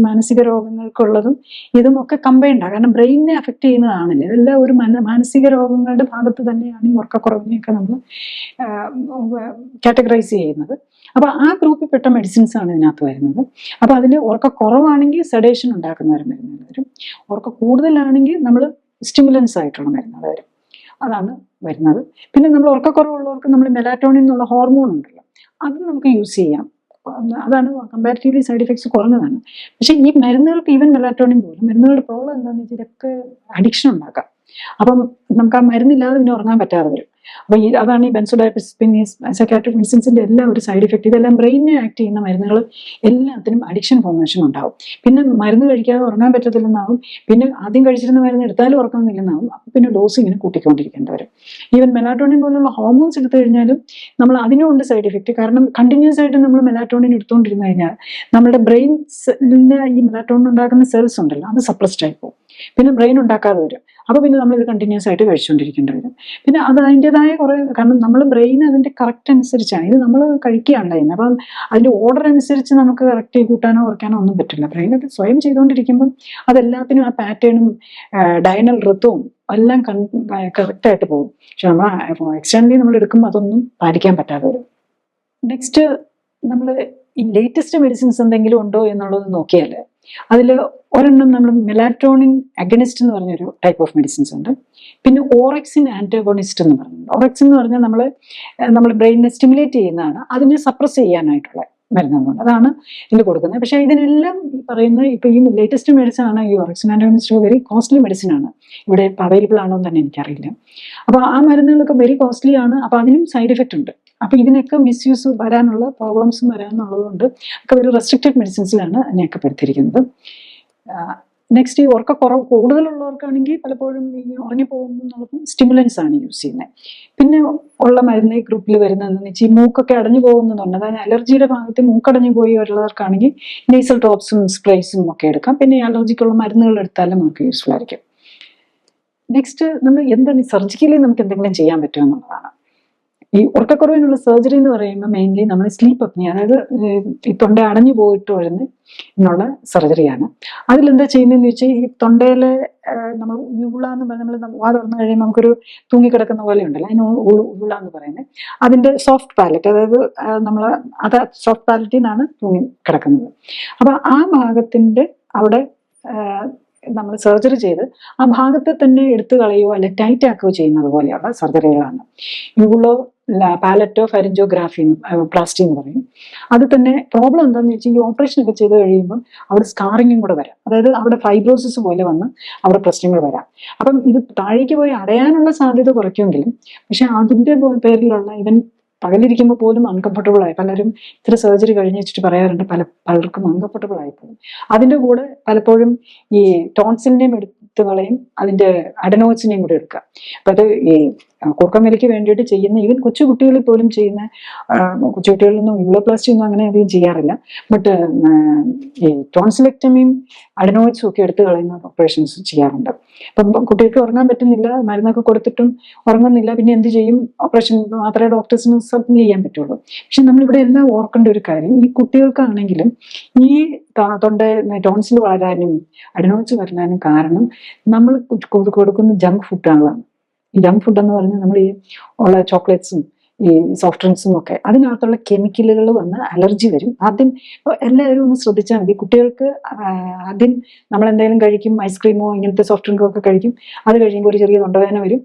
മാനസിക രോഗങ്ങൾക്കുള്ളതും ഇതും ഒക്കെ കമ്പൈൻഡാണ്. കാരണം ബ്രെയിനിനെ അഫക്റ്റ് ചെയ്യുന്നതാണല്ലോ, ഇതെല്ലാം ഒരു മാനസിക രോഗങ്ങളുടെ ഭാഗത്ത് തന്നെയാണ് ഈ ഉറക്കക്കുറവിനെയൊക്കെ നമ്മൾ കാറ്റഗറൈസ് ചെയ്യുന്നത്. അപ്പൊ ആ ഗ്രൂപ്പിൽപ്പെട്ട മെഡിസിൻസ് ആണ് ഇതിനകത്ത് വരുന്നത്. അപ്പൊ അതിന് ഉറക്കക്കുറവാണെങ്കിൽ സെഡേഷൻ ഉണ്ടാക്കുന്നവർ മരുന്നുകൾ വരും, ഉറക്കം കൂടുതലാണെങ്കിൽ നമ്മൾ സ്റ്റിമുലൻസ് ആയിട്ടുള്ള മരുന്നുകൾ വരും, അതാണ് വരുന്നത്. പിന്നെ നമ്മൾ ഉറക്കക്കുറവുള്ളവർക്ക് നമ്മൾ മെലാറ്റോണിൻ എന്നുള്ള ഹോർമോൺ ഉണ്ടല്ലോ, അത് നമുക്ക് യൂസ് ചെയ്യാം. അതാണ് കമ്പാരിറ്റീവ്ലി സൈഡ് എഫക്ട്സ് കുറഞ്ഞതാണ്. പക്ഷെ ഈ മരുന്നുകൾക്ക്, ഈവൻ മെലാറ്റോണിൻ പോലും, മരുന്നുകളുടെ പ്രോബ്ലം എന്താണെന്ന് വെച്ചാൽ ഇതൊക്കെ അഡിക്ഷൻ ഉണ്ടാക്കാം. അപ്പം നമുക്ക് ആ മരുന്നില്ലാതെ പിന്നെ ഉറങ്ങാൻ പറ്റാതെ വരും. അപ്പൊ അതാണ് ഈ ബെൻസോഡൈസെപ്പിൻ, സൈക്കാട്രിക് മെഡിസിൻസിന്റെ എല്ലാം ഒരു സൈഡ് എഫക്ട്. ഇതെല്ലാം ബ്രെയിനിനെ ആക്ട് ചെയ്യുന്ന മരുന്നുകൾ എല്ലാത്തിനും അഡിക്ഷൻ ഫോർമേഷൻ ഉണ്ടാവും. പിന്നെ മരുന്ന് കഴിക്കാതെ ഉറങ്ങാൻ പറ്റത്തില്ലെന്നാവും, പിന്നെ ആദ്യം കഴിച്ചിരുന്ന മരുന്ന് എടുത്താലും ഉറക്കമില്ലെന്നാവും. അപ്പൊ പിന്നെ ഡോസ് ഇങ്ങനെ കൂട്ടിക്കൊണ്ടിരിക്കേണ്ടി വരും. ഈവൻ മെലാറ്റോണിൻ പോലുള്ള ഹോർമോൺസ് എടുത്തു കഴിഞ്ഞാലും നമ്മൾ അതിനുണ്ട് സൈഡ് എഫക്ട്. കാരണം കണ്ടിന്യൂസ് ആയിട്ട് നമ്മൾ മെലാറ്റോണിൻ എടുത്തുകൊണ്ടിരുന്നു കഴിഞ്ഞാൽ നമ്മുടെ ബ്രെയിൻസിന് ഈ മെലാറ്റോണിൻ ഉണ്ടാക്കുന്ന സെൽസ് ഉണ്ടല്ലോ, അത് സപ്രസ്ഡ് ആയി പോകും, പിന്നെ ബ്രെയിൻ ഉണ്ടാക്കാതെ വരും. അപ്പൊ പിന്നെ നമ്മളിത് കണ്ടിന്യൂസ് ആയിട്ട് കഴിച്ചുകൊണ്ടിരിക്കേണ്ടി വരും. പിന്നെ അത് അതിൻ്റെതായ കുറെ, കാരണം നമ്മൾ ബ്രെയിൻ അതിന്റെ കറക്റ്റ് അനുസരിച്ചാണ്, ഇത് നമ്മൾ കഴിക്കുകയാണ് ചെയ്യുന്നത്. അപ്പം അതിന്റെ ഓർഡർ അനുസരിച്ച് നമുക്ക് കറക്റ്റ് കൂട്ടാനോ കുറയ്ക്കാനോ ഒന്നും പറ്റില്ല. ബ്രെയിൻ അത് സ്വയം ചെയ്തുകൊണ്ടിരിക്കുമ്പം അതെല്ലാത്തിനും ആ പാറ്റേണും ഡയനൽ ഋതവും എല്ലാം കറക്റ്റായിട്ട് പോകും. പക്ഷെ നമ്മൾ എക്സ്റ്റേണലി നമ്മൾ എടുക്കുമ്പോൾ അതൊന്നും പാലിക്കാൻ പറ്റാതെ വരും. നെക്സ്റ്റ് നമ്മൾ ഈ ലേറ്റസ്റ്റ് മെഡിസിൻസ് എന്തെങ്കിലും ഉണ്ടോ എന്നുള്ളത് നോക്കിയാൽ അതിൽ ഒരെണ്ണം നമ്മൾ മെലാറ്റോണിൻ അഗണിസ്റ്റ് എന്ന് പറഞ്ഞൊരു ടൈപ്പ് ഓഫ് മെഡിസിൻസ് ഉണ്ട്. പിന്നെ ഓറക്സിൻ ആന്റഗോണിസ്റ്റ് എന്ന് പറയുന്നത്. ഓറക്സിൻ എന്ന് പറഞ്ഞാൽ നമ്മൾ ബ്രെയിനിനെ സ്റ്റിമുലേറ്റ് ചെയ്യുന്നതാണ്, അതിനെ സപ്രസ് ചെയ്യാനായിട്ടുള്ള മരുന്നുകളുണ്ട്, അതാണ് ഇതിൽ കൊടുക്കുന്നത്. പക്ഷേ ഇതിനെല്ലാം ഈ പറയുന്ന ഇപ്പൊ ഈ ലേറ്റസ്റ്റ് മെഡിസിൻ ആണ് ഈ ഓറക്സിൻ ആന്റഗോണിസ്റ്റ്, വെരി കോസ്റ്റ്ലി മെഡിസിൻ ആണ്. ഇവിടെ അവൈലബിൾ ആണോ എന്ന് തന്നെ എനിക്കറിയില്ല. അപ്പൊ ആ മരുന്നുകളൊക്കെ വെരി കോസ്റ്റ്ലി ആണ്. അപ്പൊ അതിനും സൈഡ് എഫക്റ്റ് ഉണ്ട്. അപ്പൊ ഇതിനൊക്കെ മിസ്യൂസ് വരാനുള്ള പ്രോബ്ലംസും വരാനുള്ളതുകൊണ്ട് ഒക്കെ ഒരു റെസ്ട്രിക്റ്റഡ് മെഡിസിൻസിലാണ് അതിനെയൊക്കെ പെടുത്തിയിരിക്കുന്നത്. നെക്സ്റ്റ്, ഈ ഉറക്കക്കുറവ് കൂടുതലുള്ളവർക്കാണെങ്കിൽ പലപ്പോഴും ഈ ഉറങ്ങിപ്പോകുന്നുള്ളതും സ്റ്റിമുലൻസ് ആണ് യൂസ് ചെയ്യുന്നത്. പിന്നെ ഉള്ള മരുന്ന് ഈ ഗ്രൂപ്പിൽ വരുന്നതെന്ന് വെച്ചാൽ ഈ മൂക്കൊക്കെ അടഞ്ഞു പോകുന്നതുണ്ട്, അതായത് അലർജിയുടെ ഭാഗത്ത് മൂക്കടഞ്ഞു പോയി ഉള്ളവർക്കാണെങ്കിൽ നേസൽ ഡ്രോപ്സും സ്പ്രേസും ഒക്കെ എടുക്കാം. പിന്നെ അലർജിക്കുള്ള മരുന്നുകൾ എടുത്താലും നമുക്ക് യൂസ്ഫുൾ ആയിരിക്കും. നെക്സ്റ്റ്, നമ്മൾ എന്താണ് സർജിക്കലി നമുക്ക് എന്തെങ്കിലും ചെയ്യാൻ പറ്റുമെന്നുള്ളതാണ്. ഈ ഉറക്കക്കുറവിനുള്ള സർജറി എന്ന് പറയുമ്പോൾ മെയിൻലി നമ്മൾ സ്ലീപ്പ് അപ്നിയ, അതായത് ഈ തൊണ്ട അടഞ്ഞു പോയിട്ട് വരുന്ന എന്നുള്ള സർജറിയാണ്. അതിലെന്താ ചെയ്യുന്നതെന്ന് വെച്ചാൽ ഈ തൊണ്ടയിലെ നമ്മൾ യൂള എന്ന് പറഞ്ഞാൽ നമ്മൾ വാ തുറന്നു കഴിയുമ്പോൾ നമുക്കൊരു തൂങ്ങിക്കിടക്കുന്ന പോലെ ഉണ്ടല്ലോ, അതിന് ഊള എന്ന് പറയുന്നത്. അതിന്റെ സോഫ്റ്റ് പാലറ്റ്, അതായത് അത് സോഫ്റ്റ് പാലറ്റിൽ നിന്നാണ് തൂങ്ങി കിടക്കുന്നത്. അപ്പൊ ആ ഭാഗത്തിന്റെ അവിടെ നമ്മൾ സർജറി ചെയ്ത് ആ ഭാഗത്തെ തന്നെ എടുത്തു കളയുകയോ അല്ലെങ്കിൽ ടൈറ്റ് ആക്കുകയോ ചെയ്യുന്നത് പോലെയുള്ള സർജറികളാണ്. യൂളോ പാലറ്റോ ഫാരിഞ്ചോഗ്രാഫി പ്ലാസ്റ്റി എന്ന് പറയും. അത് തന്നെ പ്രോബ്ലം എന്താണെന്ന് വെച്ചാൽ ഈ ഓപ്പറേഷൻ ഒക്കെ ചെയ്ത് കഴിയുമ്പോൾ അവിടെ സ്കാറിങ്ങും കൂടെ വരാം. അതായത് അവിടെ ഫൈബ്രോസിസ് പോലെ വന്ന് അവിടെ പ്രശ്നങ്ങൾ വരാം. അപ്പം ഇത് താഴേക്ക് പോയി അടയാനുള്ള സാധ്യത കുറയ്ക്കുമെങ്കിലും പക്ഷെ അതിന്റെ പേരിലുള്ള ഇവൻ പകലിരിക്കുമ്പോൾ പോലും അൺകംഫർട്ടബിൾ ആയി പലരും ഇത്ര സർജറി കഴിഞ്ഞ് വെച്ചിട്ട് പറയാറുണ്ട് പലർക്കും അൺകംഫർട്ടബിൾ ആയിപ്പോകും. അതിന്റെ കൂടെ പലപ്പോഴും ഈ ടോൺസിലിനെയും എടുത്തുകളെയും അതിന്റെ അഡനോസിനെയും കൂടെ എടുക്കുക. അപ്പൊ അത് ഈ കൂർക്കമ്പലിക്ക് വേണ്ടിയിട്ട് ചെയ്യുന്ന ഈവൻ കൊച്ചുകുട്ടികളിൽ പോലും ചെയ്യുന്ന കൊച്ചുകുട്ടികളിലൊന്നും യൂളോപ്ലാസ്റ്റി ഒന്നും അങ്ങനെ അധികം ചെയ്യാറില്ല. ബട്ട് ഈ ടോൺസിലെക്ടമിയും അഡനോയിഡ്സും ഒക്കെ എടുത്തു കളയുന്ന ഓപ്പറേഷൻസ് ചെയ്യാറുണ്ട്. അപ്പം കുട്ടികൾക്ക് ഉറങ്ങാൻ പറ്റുന്നില്ല, മരുന്നൊക്കെ കൊടുത്തിട്ടും ഉറങ്ങുന്നില്ല, പിന്നെ എന്ത് ചെയ്യും? ഓപ്പറേഷൻ മാത്രമേ ഡോക്ടേഴ്സിന് സബ്മിറ്റ് ചെയ്യാൻ പറ്റുള്ളൂ. പക്ഷെ നമ്മളിവിടെ എല്ലാം ഓർക്കേണ്ട ഒരു കാര്യം, ഈ കുട്ടികൾക്കാണെങ്കിലും ഈ തൊണ്ട ടോൺസിൽ വളരാനും അഡനോയിഡ്സ് വരാനും കാരണം നമ്മൾ കൊടുക്കുന്ന ജങ്ക് ഫുഡുകളാണ്. ഈ ജങ്ക് ഫുഡ് എന്ന് പറഞ്ഞാൽ നമ്മൾ ഈ ഉള്ള ചോക്ലേറ്റ്സും ഈ സോഫ്റ്റ് ഡ്രിങ്ക്സും ഒക്കെ അതിനകത്തുള്ള കെമിക്കലുകൾ വന്ന് അലർജി വരും. ആദ്യം എല്ലാവരും ഒന്ന് ശ്രദ്ധിച്ചാൽ മതി. കുട്ടികൾക്ക് ആദ്യം നമ്മൾ എന്തെങ്കിലും കഴിക്കും, ഐസ്ക്രീമോ ഇങ്ങനത്തെ സോഫ്റ്റ് ഡ്രിങ്കോ ഒക്കെ കഴിക്കും. അത് കഴിയുമ്പോൾ ഒരു ചെറിയ തൊണ്ടവേദന വരും.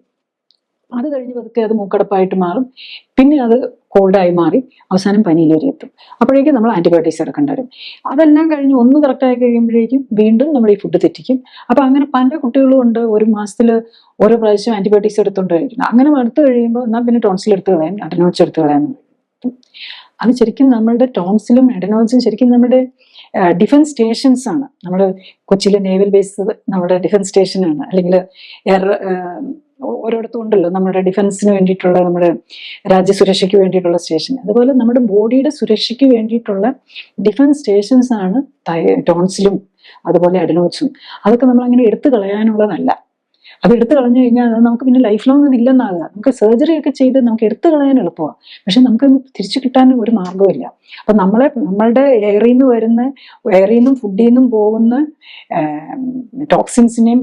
അത് കഴിഞ്ഞ് പതുക്കെ അത് മൂക്കടപ്പായിട്ട് മാറും, പിന്നെ അത് കോൾഡായി മാറി അവസാനം പനിയിൽ വരെ എത്തും. അപ്പോഴേക്കും നമ്മൾ ആന്റിബയോട്ടിക്സ് എടുക്കേണ്ടി വരും. അതെല്ലാം കഴിഞ്ഞ് ഒന്ന് കറക്റ്റായി കഴിയുമ്പോഴേക്കും വീണ്ടും നമ്മൾ ഈ ഫുഡ് തെറ്റിക്കും. അപ്പൊ അങ്ങനെ പല കുട്ടികളും ഉണ്ട് ഒരു മാസത്തിൽ ഓരോ പ്രാവശ്യം ആന്റിബയോട്ടിക്സ് എടുത്തുകൊണ്ട് കഴിക്കണം. അങ്ങനെ എടുത്തു കഴിയുമ്പോൾ എന്നാൽ പിന്നെ ടോൺസിൽ എടുത്ത് കളയാൻ, അഡനോയിഡ്സ് എടുത്ത് കളയാൻ. അത് ശരിക്കും നമ്മളുടെ ടോൺസിലും അഡനോയിഡ്സും ശരിക്കും നമ്മുടെ ഡിഫൻസ് സ്റ്റേഷൻസ് ആണ്. നമ്മുടെ കൊച്ചിയിലെ നേവൽ ബേസ് നമ്മുടെ ഡിഫൻസ് സ്റ്റേഷനാണ്. അല്ലെങ്കിൽ എയർ ഓരോടത്തും ഉണ്ടല്ലോ നമ്മുടെ ഡിഫൻസിന് വേണ്ടിയിട്ടുള്ള, നമ്മുടെ രാജ്യസുരക്ഷയ്ക്ക് വേണ്ടിയിട്ടുള്ള സ്റ്റേഷൻ. അതുപോലെ നമ്മുടെ ബോഡിയുടെ സുരക്ഷയ്ക്ക് വേണ്ടിയിട്ടുള്ള ഡിഫൻസ് സ്റ്റേഷൻസ് ആണ് ടോൺസിലും അതുപോലെ അഡനോയിഡ്സും. അതൊക്കെ നമ്മൾ അങ്ങനെ എടുത്തു കളയാനുള്ളതല്ല. അത് എടുത്തു കളഞ്ഞു കഴിഞ്ഞാൽ അത് നമുക്ക് പിന്നെ ലൈഫ് ലോങ് അത് ഇല്ലെന്നാകുക. നമുക്ക് സർജറി ഒക്കെ ചെയ്ത് നമുക്ക് എടുത്തു കളയാൻ എളുപ്പമാണ്, പക്ഷെ നമുക്ക് തിരിച്ചു കിട്ടാൻ ഒരു മാർഗമില്ല. അപ്പൊ നമ്മളുടെ എയറിൽ നിന്നും ഫുഡിൽ നിന്നും പോകുന്ന ടോക്സിൻസിനെയും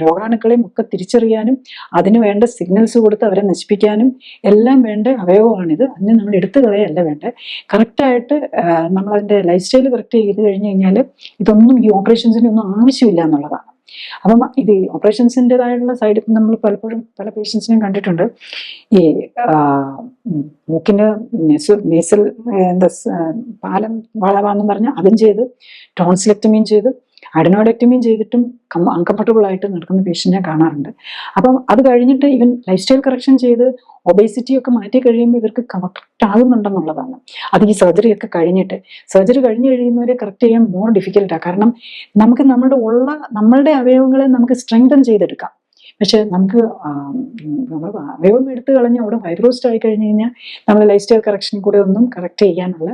രോഗാണുക്കളെയും ഒക്കെ തിരിച്ചറിയാനും അതിന് വേണ്ട സിഗ്നൽസ് കൊടുത്ത് അവരെ നശിപ്പിക്കാനും എല്ലാം വേണ്ട അവയവമാണിത്. അതിന് നമ്മൾ എടുത്തു കളയല്ല വേണ്ടത്. കറക്റ്റായിട്ട് നമ്മളതിൻ്റെ ലൈഫ് സ്റ്റൈൽ കറക്റ്റ് ചെയ്ത് കഴിഞ്ഞ് കഴിഞ്ഞാൽ ഇതൊന്നും ഈ ഓപ്പറേഷൻസിന് ഒന്നും ആവശ്യമില്ല എന്നുള്ളതാണ്. അപ്പം ഇത് ഓപ്പറേഷൻസിൻ്റെതായുള്ള സൈഡ് നമ്മൾ പലപ്പോഴും പല പേഷ്യൻസിനെയും കണ്ടിട്ടുണ്ട്. ഈ മൂക്കിന് നേസൽ എന്താ പാലം വളവാന്ന് പറഞ്ഞാൽ അതും ചെയ്ത് ടോൺസിലെക്ടമിയും ചെയ്ത് അഡനോയിഡക്ടമിയും ചെയ്തിട്ടും അൺകംഫർട്ടബിൾ ആയിട്ട് നടക്കുന്ന പേഷ്യൻറ്റിനെ കാണാറുണ്ട്. അപ്പം അത് കഴിഞ്ഞിട്ട് ഇവൻ ലൈഫ് സ്റ്റൈൽ കറക്ഷൻ ചെയ്ത് ഒബേസിറ്റി ഒക്കെ മാറ്റി കഴിയുമ്പോൾ ഇവർക്ക് കറക്റ്റ് ആകുന്നുണ്ടെന്നുള്ളതാണ്. അത് ഈ സർജറി ഒക്കെ സർജറി കഴിഞ്ഞ് കഴിയുന്നവരെ കറക്റ്റ് ചെയ്യാൻ മോർ ഡിഫിക്കൽട്ടാണ്. കാരണം നമുക്ക് നമ്മളുടെ അവയവങ്ങളെ നമുക്ക് സ്ട്രെങ്തൻ ചെയ്തെടുക്കാം. പക്ഷെ നമുക്ക് നമ്മൾ അവയവം എടുത്തു കളഞ്ഞ് അവിടെ ഫൈബ്രോസ്റ്റ് ആയി കഴിഞ്ഞ് കഴിഞ്ഞാൽ നമ്മൾ ലൈഫ് സ്റ്റൈൽ കറക്ഷൻ കൂടെ ഒന്നും കറക്റ്റ് ചെയ്യാനുള്ള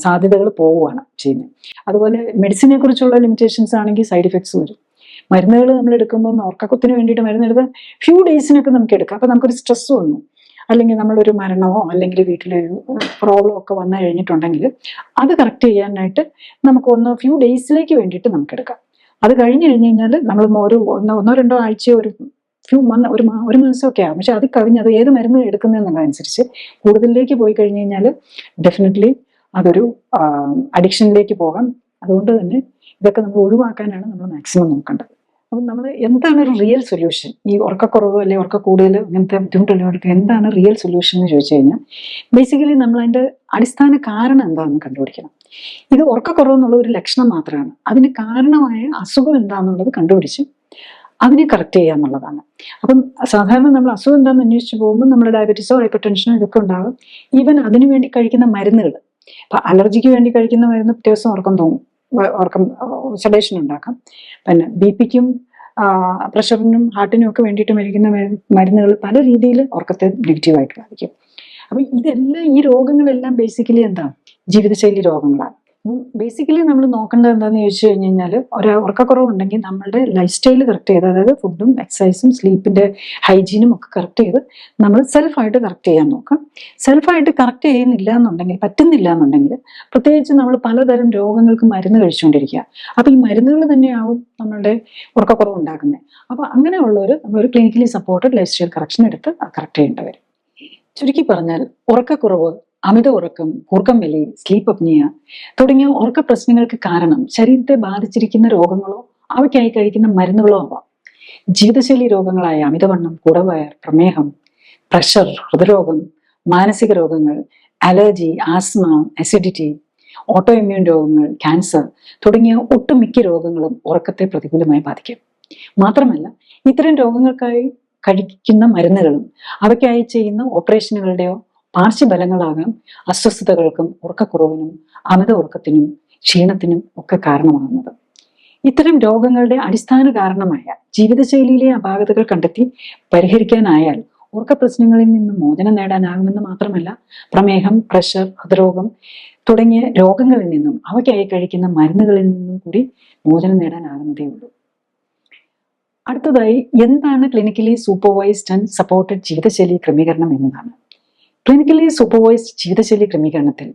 സാധ്യതകൾ പോവുകയാണ് ചെയ്യുന്നത്. അതുപോലെ മെഡിസിനെ കുറിച്ചുള്ള ലിമിറ്റേഷൻസ് ആണെങ്കിൽ സൈഡ് എഫക്ട്സ് വരും. മരുന്നുകൾ നമ്മൾ എടുക്കുമ്പോൾ ഉറക്കത്തിന് വേണ്ടിയിട്ട് മരുന്നെടുത്ത് ഫ്യൂ ഡേയ്സിനൊക്കെ നമുക്ക് എടുക്കാം. അപ്പൊ നമുക്കൊരു സ്ട്രെസ് വന്നു, അല്ലെങ്കിൽ നമ്മളൊരു മരണമോ അല്ലെങ്കിൽ വീട്ടിലൊരു പ്രോബ്ലം ഒക്കെ വന്നു കഴിഞ്ഞിട്ടുണ്ടെങ്കിൽ അത് കറക്റ്റ് ചെയ്യാനായിട്ട് നമുക്ക് ഫ്യൂ ഡേയ്സിലേക്ക് വേണ്ടിയിട്ട് നമുക്ക് എടുക്കാം. അത് കഴിഞ്ഞ് കഴിഞ്ഞാൽ നമ്മൾ ഒന്നോ രണ്ടോ ആഴ്ചയോ ഒരു മാസമൊക്കെ ആകും. പക്ഷെ അത് കവിഞ്ഞ് അത് ഏത് മരുന്ന് എടുക്കുന്നതെന്നുള്ളതനുസരിച്ച് കൂടുതലിലേക്ക് പോയി കഴിഞ്ഞ് കഴിഞ്ഞാൽ ഡെഫിനറ്റ്ലി അതൊരു അഡിക്ഷനിലേക്ക് പോകാം. അതുകൊണ്ട് തന്നെ ഇതൊക്കെ നമ്മൾ ഒഴിവാക്കാനാണ് നമ്മൾ മാക്സിമം നോക്കേണ്ടത്. അപ്പം നമ്മൾ എന്താണ് ഒരു റിയൽ സൊല്യൂഷൻ? ഈ ഉറക്കക്കുറവ് അല്ലെങ്കിൽ ഉറക്ക കൂടുതൽ അങ്ങനത്തെ ബുദ്ധിമുട്ടുള്ളവർക്ക് എന്താണ് റിയൽ സൊല്യൂഷൻ എന്ന് ചോദിച്ചു കഴിഞ്ഞാൽ ബേസിക്കലി നമ്മൾ അതിൻ്റെ അടിസ്ഥാന കാരണം എന്താണെന്ന് കണ്ടുപിടിക്കണം. ഇത് ഉറക്കക്കുറവെന്നുള്ള ഒരു ലക്ഷണം മാത്രമാണ്. അതിന് കാരണമായ അസുഖം എന്താണെന്നുള്ളത് കണ്ടുപിടിച്ച് അതിനെ കറക്റ്റ് ചെയ്യുക എന്നുള്ളതാണ്. അപ്പം സാധാരണ നമ്മൾ അസുഖം എന്താണെന്ന് അന്വേഷിച്ച് പോകുമ്പോൾ നമ്മുടെ ഡയബറ്റീസോ ഹൈപ്പർ ടെൻഷനോ ഇതൊക്കെ ഉണ്ടാകും. ഈവൻ അതിനു വേണ്ടി കഴിക്കുന്ന മരുന്നുകൾ, ഇപ്പം അലർജിക്ക് വേണ്ടി കഴിക്കുന്ന മരുന്ന് പിറ്റേ ദിവസം ഉറക്കം സെഡേഷൻ ഉണ്ടാക്കാം. പിന്നെ BP-ക്കും പ്രഷറിനും ഹാർട്ടിനും ഒക്കെ വേണ്ടിയിട്ട് മരിക്കുന്ന മരുന്നുകൾ പല രീതിയിൽ ഉറക്കത്തെ നെഗറ്റീവായിട്ട് ബാധിക്കും. അപ്പൊ ഇതെല്ലാം ഈ രോഗങ്ങളെല്ലാം ബേസിക്കലി എന്താണ്? ജീവിതശൈലി രോഗങ്ങളാണ്. ബേസിക്കലി നമ്മൾ നോക്കേണ്ടത് എന്താണെന്ന് ചോദിച്ചു കഴിഞ്ഞാൽ ഉറക്കക്കുറവുണ്ടെങ്കിൽ നമ്മളുടെ ലൈഫ് സ്റ്റൈൽ കറക്റ്റ് ചെയ്ത്, അതായത് ഫുഡും എക്സസൈസും സ്ലീപ്പിന്റെ ഹൈജീനും ഒക്കെ കറക്റ്റ് ചെയ്ത് നമ്മൾ സെൽഫായിട്ട് കറക്റ്റ് ചെയ്യാൻ നോക്കാം. സെൽഫായിട്ട് കറക്റ്റ് പറ്റുന്നില്ല എന്നുണ്ടെങ്കിൽ പ്രത്യേകിച്ച് നമ്മൾ പലതരം രോഗങ്ങൾക്ക് മരുന്ന് കഴിച്ചുകൊണ്ടിരിക്കുക. അപ്പൊ ഈ മരുന്നുകൾ തന്നെയാവും നമ്മളുടെ ഉറക്കക്കുറവ് ഉണ്ടാക്കുന്നത്. അപ്പൊ അങ്ങനെയുള്ളവർ നമ്മളൊരു clinically supported life style correction എടുത്ത് കറക്റ്റ് ചെയ്യേണ്ടി വരും. ചുരുക്കി പറഞ്ഞാൽ ഉറക്കക്കുറവ്, അമിത ഉറക്കം, കൂർക്കം വലി, സ്ലീപ്പ് അപ്നിയ തുടങ്ങിയ ഉറക്ക പ്രശ്നങ്ങൾക്ക് കാരണം ശരീരത്തെ ബാധിച്ചിരിക്കുന്ന രോഗങ്ങളോ അവയ്ക്കായി കഴിക്കുന്ന മരുന്നുകളോ ആവാം. ജീവിതശൈലി രോഗങ്ങളായ അമിതവണ്ണം, കുടവയർ, പ്രമേഹം, പ്രഷർ, ഹൃദ്രോഗം, മാനസിക രോഗങ്ങൾ, allergy, asthma, acidity, auto immune രോഗങ്ങൾ, ക്യാൻസർ തുടങ്ങിയ ഒട്ടുമിക്ക രോഗങ്ങളും ഉറക്കത്തെ പ്രതികൂലമായി ബാധിക്കും. മാത്രമല്ല, ഇത്തരം രോഗങ്ങൾക്കായി കഴിക്കുന്ന മരുന്നുകളും അവയ്ക്കായി ചെയ്യുന്ന ഓപ്പറേഷനുകളുടെയോ പാർശ്വഫലങ്ങളാകാം അസ്വസ്ഥതകൾക്കും ഉറക്കക്കുറവിനും അമിത ഉറക്കത്തിനും ക്ഷീണത്തിനും ഒക്കെ കാരണമാകുന്നത്. ഇത്തരം രോഗങ്ങളുടെ അടിസ്ഥാന കാരണമായ ജീവിതശൈലിയിലെ അപാകതകൾ കണ്ടെത്തി പരിഹരിക്കാനായാൽ ഉറക്ക പ്രശ്നങ്ങളിൽ നിന്ന് മോചനം നേടാനാകുമെന്ന് മാത്രമല്ല, പ്രമേഹം, പ്രഷർ, ഹൃദ്രോഗം തുടങ്ങിയ രോഗങ്ങളിൽ നിന്നും അവയ്ക്കായി കഴിക്കുന്ന മരുന്നുകളിൽ നിന്നും കൂടി മോചനം നേടാനാകുന്നതേ ഉള്ളൂ. അടുത്തതായി, എന്താണ് ക്ലിനിക്കലി സൂപ്പർവൈസ്ഡ് ആൻഡ് സപ്പോർട്ടഡ് ജീവിതശൈലി ക്രമീകരണം എന്നതാണ്. ക്ലിനിക്കലി സൂപ്പർവൈസ്ഡ് ജീവിതശൈലി ക്രമീകരണത്തിൽ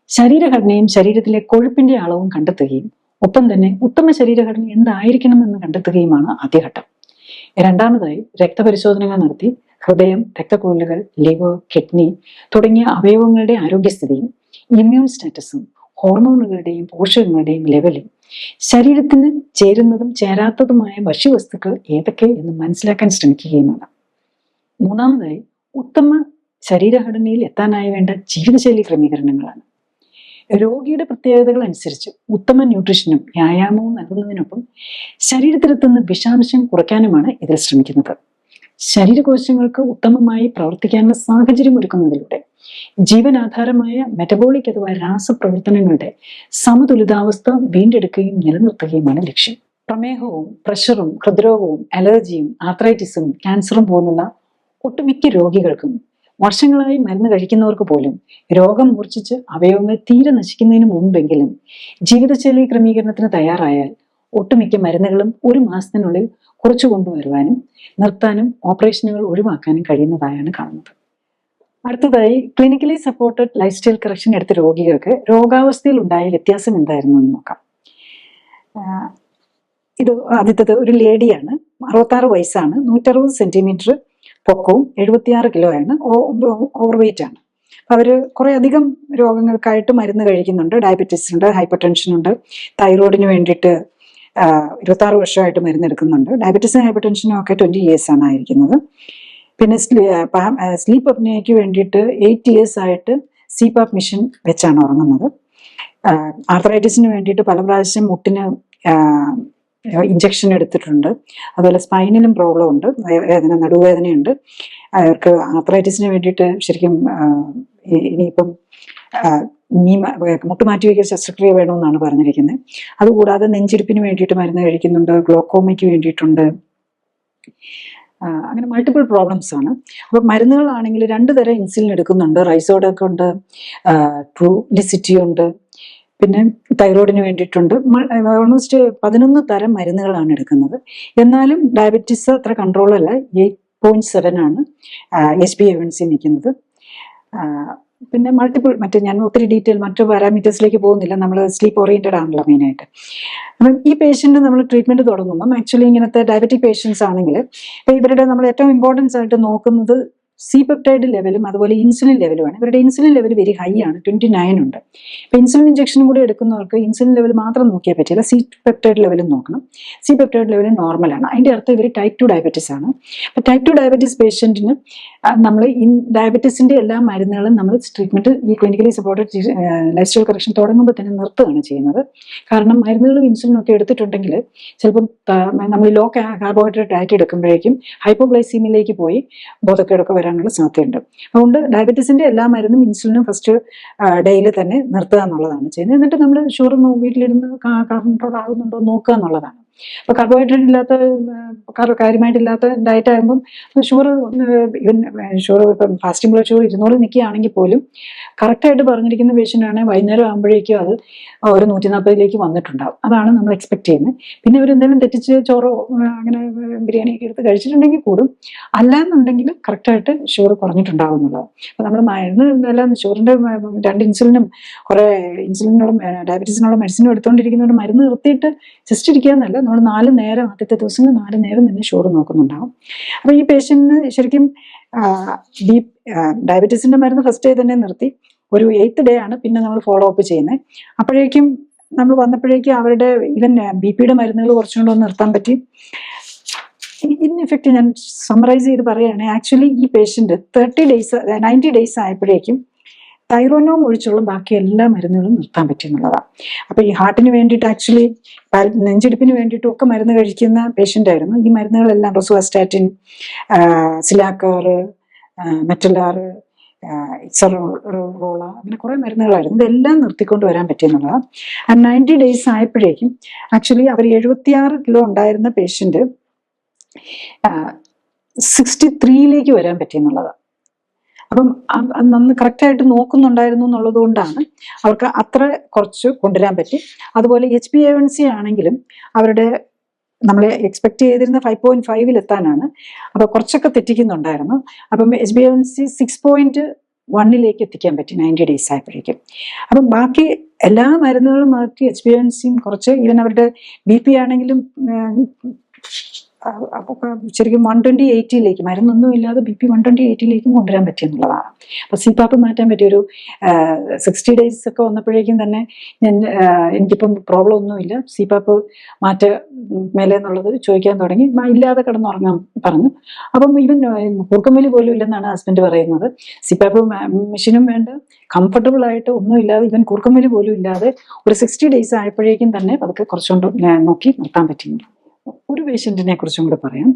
ശരീരഘടനയും ശരീരത്തിലെ കൊഴുപ്പിന്റെ അളവും കണ്ടെത്തുകയും ഒപ്പം തന്നെ ഉത്തമ ശരീരഘടന എന്തായിരിക്കണം എന്ന് കണ്ടെത്തുകയുമാണ് ആദ്യഘട്ടം. രണ്ടാമതായി, രക്തപരിശോധനകൾ നടത്തി ഹൃദയം, രക്തക്കുഴലുകൾ, ലിവർ, കിഡ്നി തുടങ്ങിയ അവയവങ്ങളുടെ ആരോഗ്യസ്ഥിതിയും ഇമ്മ്യൂൺ സ്റ്റാറ്റസും ഹോർമോണുകളുടെയും പോഷകങ്ങളുടെയും ലെവലും ശരീരത്തിന് ചേരുന്നതും ചേരാത്തതുമായ ഭക്ഷ്യവസ്തുക്കൾ ഏതൊക്കെ എന്ന് മനസ്സിലാക്കാൻ ശ്രമിക്കുകയുമാണ്. മൂന്നാമതായി, ഉത്തമ ശരീരഘടനയിൽ എത്താനായി വേണ്ട ജീവിതശൈലി ക്രമീകരണങ്ങളാണ്. രോഗിയുടെ പ്രത്യേകതകൾ അനുസരിച്ച് ഉത്തമ ന്യൂട്രീഷനും വ്യായാമവും നൽകുന്നതിനൊപ്പം ശരീരത്തിലെത്തുന്ന വിഷാംശം കുറയ്ക്കാനുമാണ് ഇതിൽ ശ്രമിക്കുന്നത്. ശരീരകോശങ്ങൾക്ക് ഉത്തമമായി പ്രവർത്തിക്കാനുള്ള സാഹചര്യം ഒരുക്കുന്നതിലൂടെ ജീവനാധാരമായ മെറ്റബോളിക് അഥവാ രാസപ്രവർത്തനങ്ങളുടെ സമതുലിതാവസ്ഥ വീണ്ടെടുക്കുകയും നിലനിർത്തുകയുമാണ് ലക്ഷ്യം. പ്രമേഹവും പ്രഷറും ഹൃദ്രോഗവും അലർജിയും ആർത്രൈറ്റിസും ക്യാൻസറും പോലുള്ള ഒട്ടുമിക്ക രോഗികൾക്കും വർഷങ്ങളായി മരുന്ന് കഴിക്കുന്നവർക്ക് പോലും രോഗം മൂർച്ഛിച്ച് അവയവങ്ങൾ തീരെ നശിക്കുന്നതിന് മുൻപെങ്കിലും ജീവിതശൈലി ക്രമീകരണത്തിന് തയ്യാറായാൽ ഒട്ടുമിക്ക മരുന്നുകളും 1 മാസത്തിനുള്ളിൽ കുറച്ചു കൊണ്ടുവരുവാനും നിർത്താനും ഓപ്പറേഷനുകൾ ഒഴിവാക്കാനും കഴിയുന്നതായാണ് കാണുന്നത്. അടുത്തതായി, clinically supported life style correction എടുത്ത രോഗികൾക്ക് രോഗാവസ്ഥയിൽ ഉണ്ടായ വ്യത്യാസം എന്തായിരുന്നു എന്ന് നോക്കാം. ഇത് ആദ്യത്തേത് ഒരു ലേഡിയാണ്, 66 വയസ്സാണ്, 160 സെന്റിമീറ്റർ പൊക്കവും 76 കിലോയാണ്, ഓവർ വെയിറ്റ് ആണ്. അവര് കുറെ അധികം രോഗങ്ങൾക്കായിട്ട് മരുന്ന് കഴിക്കുന്നുണ്ട്. ഡയബറ്റീസ് ഉണ്ട്, ഹൈപ്പർ ടെൻഷൻ ഉണ്ട്, തൈറോയിഡിന് വേണ്ടിയിട്ട് 26 വർഷമായിട്ട് മരുന്ന് എടുക്കുന്നുണ്ട്. ഡയബറ്റീസും ഹൈപ്പർ ടെൻഷനും ഒക്കെ 20 years ആണ് ആയിരിക്കുന്നത്. പിന്നെ സ്ലീപ്പ് അപ്നിയയ്ക്ക് വേണ്ടിയിട്ട് 8 years ആയിട്ട് സിപാപ്പ് മെഷീൻ വെച്ചാണ് ഉറങ്ങുന്നത്. ആർത്രൈറ്റിസിന് വേണ്ടിയിട്ട് പല പ്രാവശ്യം മുട്ടിന് ഇഞ്ചക്ഷൻ എടുത്തിട്ടുണ്ട്. അതുപോലെ സ്പൈനിലും പ്രോബ്ലം ഉണ്ട്, വേദന, നടുവേദനയുണ്ട്. അവർക്ക് ആർത്രൈറ്റിസിന് വേണ്ടിയിട്ട് ശരിക്കും ഇനിയിപ്പം മുട്ട് മാറ്റിവെക്കൽ ശസ്ത്രക്രിയ വേണമെന്നാണ് പറഞ്ഞിരിക്കുന്നത്. അതുകൂടാതെ നെഞ്ചിരിപ്പിന് വേണ്ടിയിട്ട് മരുന്ന് കഴിക്കുന്നുണ്ട്, ഗ്ലോക്കോമയ്ക്ക് വേണ്ടിയിട്ടുണ്ട്. അങ്ങനെ മൾട്ടിപ്പിൾ പ്രോബ്ലംസ് ആണ്. അപ്പോൾ മരുന്നുകളാണെങ്കിൽ 2 തരം ഇൻസുലിൻ എടുക്കുന്നുണ്ട്. റൈസോഡൊക്കെ ഉണ്ട്, ട്രൂലിസിറ്റി ഉണ്ട്, പിന്നെ തൈറോയിഡിന് വേണ്ടിയിട്ടുണ്ട്. ഓൾമോസ്റ്റ് 11 തരം മരുന്നുകളാണ് എടുക്കുന്നത്. എന്നാലും ഡയബറ്റീസ് അത്ര കൺട്രോൾ അല്ല. 8.7 ആണ് HbA1c നിൽക്കുന്നത്. പിന്നെ ഞാൻ ഒത്തിരി ഡീറ്റെയിൽ മറ്റു പാരാമീറ്റേഴ്സിലേക്ക് പോകുന്നില്ല. നമ്മൾ സ്ലീപ്പ് ഓറിയന്റഡ് ആണല്ലോ മെയിനായിട്ട്. അപ്പം ഈ പേഷ്യന്റ് നമ്മൾ ട്രീറ്റ്മെന്റ് തുടങ്ങുമ്പോൾ ആക്ച്വലി ഇങ്ങനത്തെ ഡയബറ്റിക് പേഷ്യൻസ് ആണെങ്കിൽ ഇവരുടെ നമ്മൾ ഏറ്റവും ഇമ്പോർട്ടൻസ് ആയിട്ട് നോക്കുന്നത് സി പെപ്റ്റൈഡ് ലെവലും അതുപോലെ ഇൻസുലിൻ ലെവലുമാണ്. ഇവരുടെ ഇൻസുലിൻ ലെവൽ വെരി ഹൈ ആണ്, 29 ഉണ്ട്. ഇപ്പൊ ഇൻസുലിൻ ഇഞ്ചക്ഷനും കൂടി എടുക്കുന്നവർക്ക് ഇൻസുലിൻ ലെവൽ മാത്രം നോക്കിയാൽ പറ്റില്ല, സി പെപ്റ്റൈഡ് ലെവലും നോക്കണം. സി പെപ്റ്റൈഡ് ലെവൽ നോർമലാണ്. അതിന്റെ അർത്ഥം ഇവർ ടൈപ്പ് 2 ഡയബറ്റീസ് ആണ്. അപ്പൊ ടൈപ്പ് 2 ഡയബറ്റീസ് പേഷ്യന്റിന് നമ്മൾ ഡയബറ്റീസിന്റെ എല്ലാ മരുന്നുകളും നമ്മൾ ട്രീറ്റ്മെന്റ് ഈ clinically supported life style correction തുടങ്ങുമ്പോൾ തന്നെ നിർത്തുകയാണ് ചെയ്യുന്നത്. കാരണം മരുന്നുകളും ഇൻസുലിനും ഒക്കെ എടുത്തിട്ടുണ്ടെങ്കിൽ ചിലപ്പം നമ്മൾ ലോ കാർബോഹൈഡ്രേറ്റ് ഡയറ്റ് എടുക്കുമ്പോഴേക്കും ഹൈപ്പോഗ്ലൈസീമിയയിലേക്ക് പോയി ബോധക്കേടൊക്കെ വരാനുള്ള സാധ്യതയുണ്ട്. അതുകൊണ്ട് ഡയബറ്റീസിന്റെ എല്ലാ മരുന്നും ഇൻസുലിനും ഫസ്റ്റ് ഡേയിൽ തന്നെ നിർത്തുക എന്നുള്ളതാണ് ചെയ്യുന്നത്. എന്നിട്ട് നമ്മൾ ഷുഗർ വീട്ടിലിരുന്ന് കൺട്രോൾ ആകുന്നുണ്ടോ നോക്കുക എന്നുള്ളതാണ്. അപ്പൊ കാർബോഹൈഡ്രേറ്റ് ഇല്ലാത്ത കാര്യമായിട്ടില്ലാത്ത ഡയറ്റ് ആകുമ്പം ഷുഗർ ഇപ്പം ഫാസ്റ്റിംഗ് ബ്ലഡ് ഷുഗർ 200 നിൽക്കുകയാണെങ്കിൽ പോലും കറക്റ്റായിട്ട് പറഞ്ഞിരിക്കുന്ന പേഷ്യൻ്റ് ആണെങ്കിൽ വൈകുന്നേരം ആകുമ്പോഴേക്കും അത് ഒരു 140 വന്നിട്ടുണ്ടാവും. അതാണ് നമ്മൾ എക്സ്പെക്ട് ചെയ്യുന്നത്. പിന്നെ ഇവരെന്തെങ്കിലും തെറ്റിച്ച് ചോറോ അങ്ങനെ ബിരിയാണിയൊക്കെ എടുത്ത് കഴിച്ചിട്ടുണ്ടെങ്കിൽ കൂടും, അല്ലാന്നുണ്ടെങ്കിൽ കറക്റ്റായിട്ട് ഷുഗർ കുറഞ്ഞിട്ടുണ്ടാവും എന്നുള്ളത്. അപ്പൊ നമ്മൾ മരുന്ന് എല്ലാം ഷുഗറിന്റെ 2 ഇൻസുലിനും കുറെ ഇൻസുലിനുള്ള ഡയബറ്റീസിനുള്ള മെഡിസിനും എടുത്തുകൊണ്ടിരിക്കുന്നതുകൊണ്ട് മരുന്ന് നിർത്തിയിട്ട് ജസ്റ്റ് ഇരിക്കുക എന്നല്ല, നമ്മൾ 4 നേരം ആദ്യത്തെ ദിവസങ്ങൾ 4 നേരം തന്നെ ഷുഗർ നോക്കുന്നുണ്ടാവും. അപ്പൊ ഈ പേഷ്യന്റിന് ശരിക്കും ഡയബറ്റീസിന്റെ മരുന്ന് ഫസ്റ്റ് ഡേ തന്നെ നിർത്തി. ഒരു 8th ഡേ ആണ് പിന്നെ നമ്മൾ ഫോളോ അപ്പ് ചെയ്യുന്നത്. അപ്പോഴേക്കും നമ്മൾ വന്നപ്പോഴേക്കും അവരുടെ ഈവൻ BP യുടെ മരുന്നുകൾ കുറച്ചും കൂടെ ഒന്ന് നിർത്താൻ പറ്റി. ഇൻ ഇഫക്റ്റ് ഞാൻ സമ്മറൈസ് ചെയ്ത് പറയുകയാണെങ്കിൽ ആക്ച്വലി ഈ പേഷ്യന്റ് 90 ഡേയ്സ് ആയപ്പോഴേക്കും തൈറോനോം ഒഴിച്ചുള്ള ബാക്കി എല്ലാ മരുന്നുകളും നിർത്താൻ പറ്റുന്നുള്ളതാണ്. അപ്പൊ ഈ ഹാർട്ടിന് വേണ്ടിയിട്ട് ആക്ച്വലി നെഞ്ചെടുപ്പിന് വേണ്ടിയിട്ടും ഒക്കെ മരുന്ന് കഴിക്കുന്ന പേഷ്യന്റ് ആയിരുന്നു. ഈ മരുന്നുകളെല്ലാം റോസുവാസ്റ്റാറ്റിൻ, സിലാക്കർ, മെറ്റലാർ, ഇക്സറോള, അങ്ങനെ കുറെ മരുന്നുകളായിരുന്നു. ഇതെല്ലാം നിർത്തിക്കൊണ്ട് വരാൻ പറ്റിയെന്നുള്ളതാണ്. 90 ഡേയ്സ് ആയപ്പോഴേക്കും ആക്ച്വലി അവർ 76 കിലോ ഉണ്ടായിരുന്ന പേഷ്യന്റ് 63ലേക്ക് വരാൻ പറ്റിയെന്നുള്ളതാണ്. അപ്പം നന്ന് കറക്റ്റായിട്ട് നോക്കുന്നുണ്ടായിരുന്നു എന്നുള്ളത് കൊണ്ടാണ് അവർക്ക് അത്ര കുറച്ച് കൊണ്ടുവരാൻ പറ്റി. അതുപോലെ HbA1c ആണെങ്കിലും അവരുടെ നമ്മൾ എക്സ്പെക്ട് ചെയ്തിരുന്ന 5.5 എത്താനാണ്. അപ്പൊ കുറച്ചൊക്കെ തെറ്റിക്കുന്നുണ്ടായിരുന്നു. അപ്പം HbA1c 6.1 എത്തിക്കാൻ പറ്റി 90 ഡേയ്സ് ആയപ്പോഴേക്കും. അപ്പം ബാക്കി എല്ലാ മരുന്നുകളും മാറ്റി HbA1c കുറച്ച്, ഈവൻ അവരുടെ BP ആണെങ്കിലും ശരിക്കും 120/80 മരുന്നൊന്നും ഇല്ലാതെ BP 120/80 കൊണ്ടുവരാൻ പറ്റിയെന്നുള്ളതാണ്. അപ്പൊ CPAP മാറ്റാൻ പറ്റിയ ഒരു 60 ഡേയ്സ് ഒക്കെ വന്നപ്പോഴേക്കും തന്നെ എനിക്കിപ്പം പ്രോബ്ലം ഒന്നുമില്ല, CPAP മാറ്റ മേലെ എന്നുള്ളത് ചോദിക്കാൻ തുടങ്ങി. ഇല്ലാതെ കിടന്നുറങ്ങാൻ പറഞ്ഞു. അപ്പം ഇവൻ കൂർക്കമ്പലി പോലും ഇല്ലെന്നാണ് ഹസ്ബൻഡ് പറയുന്നത്. CPAP മെഷീനും വേണ്ട, കംഫർട്ടബിൾ ആയിട്ട് ഒന്നും ഇല്ലാതെ, ഇവൻ കൂർക്കമ്പലി പോലും ഇല്ലാതെ ഒരു 60 ഡേയ്സ് ആയപ്പോഴേക്കും തന്നെ അതൊക്കെ കുറച്ചുകൊണ്ട് നോക്കി നിർത്താൻ പറ്റുന്നു. ഒരു പേഷ്യന്റിനെ കുറിച്ചും കൂടെ പറയാം.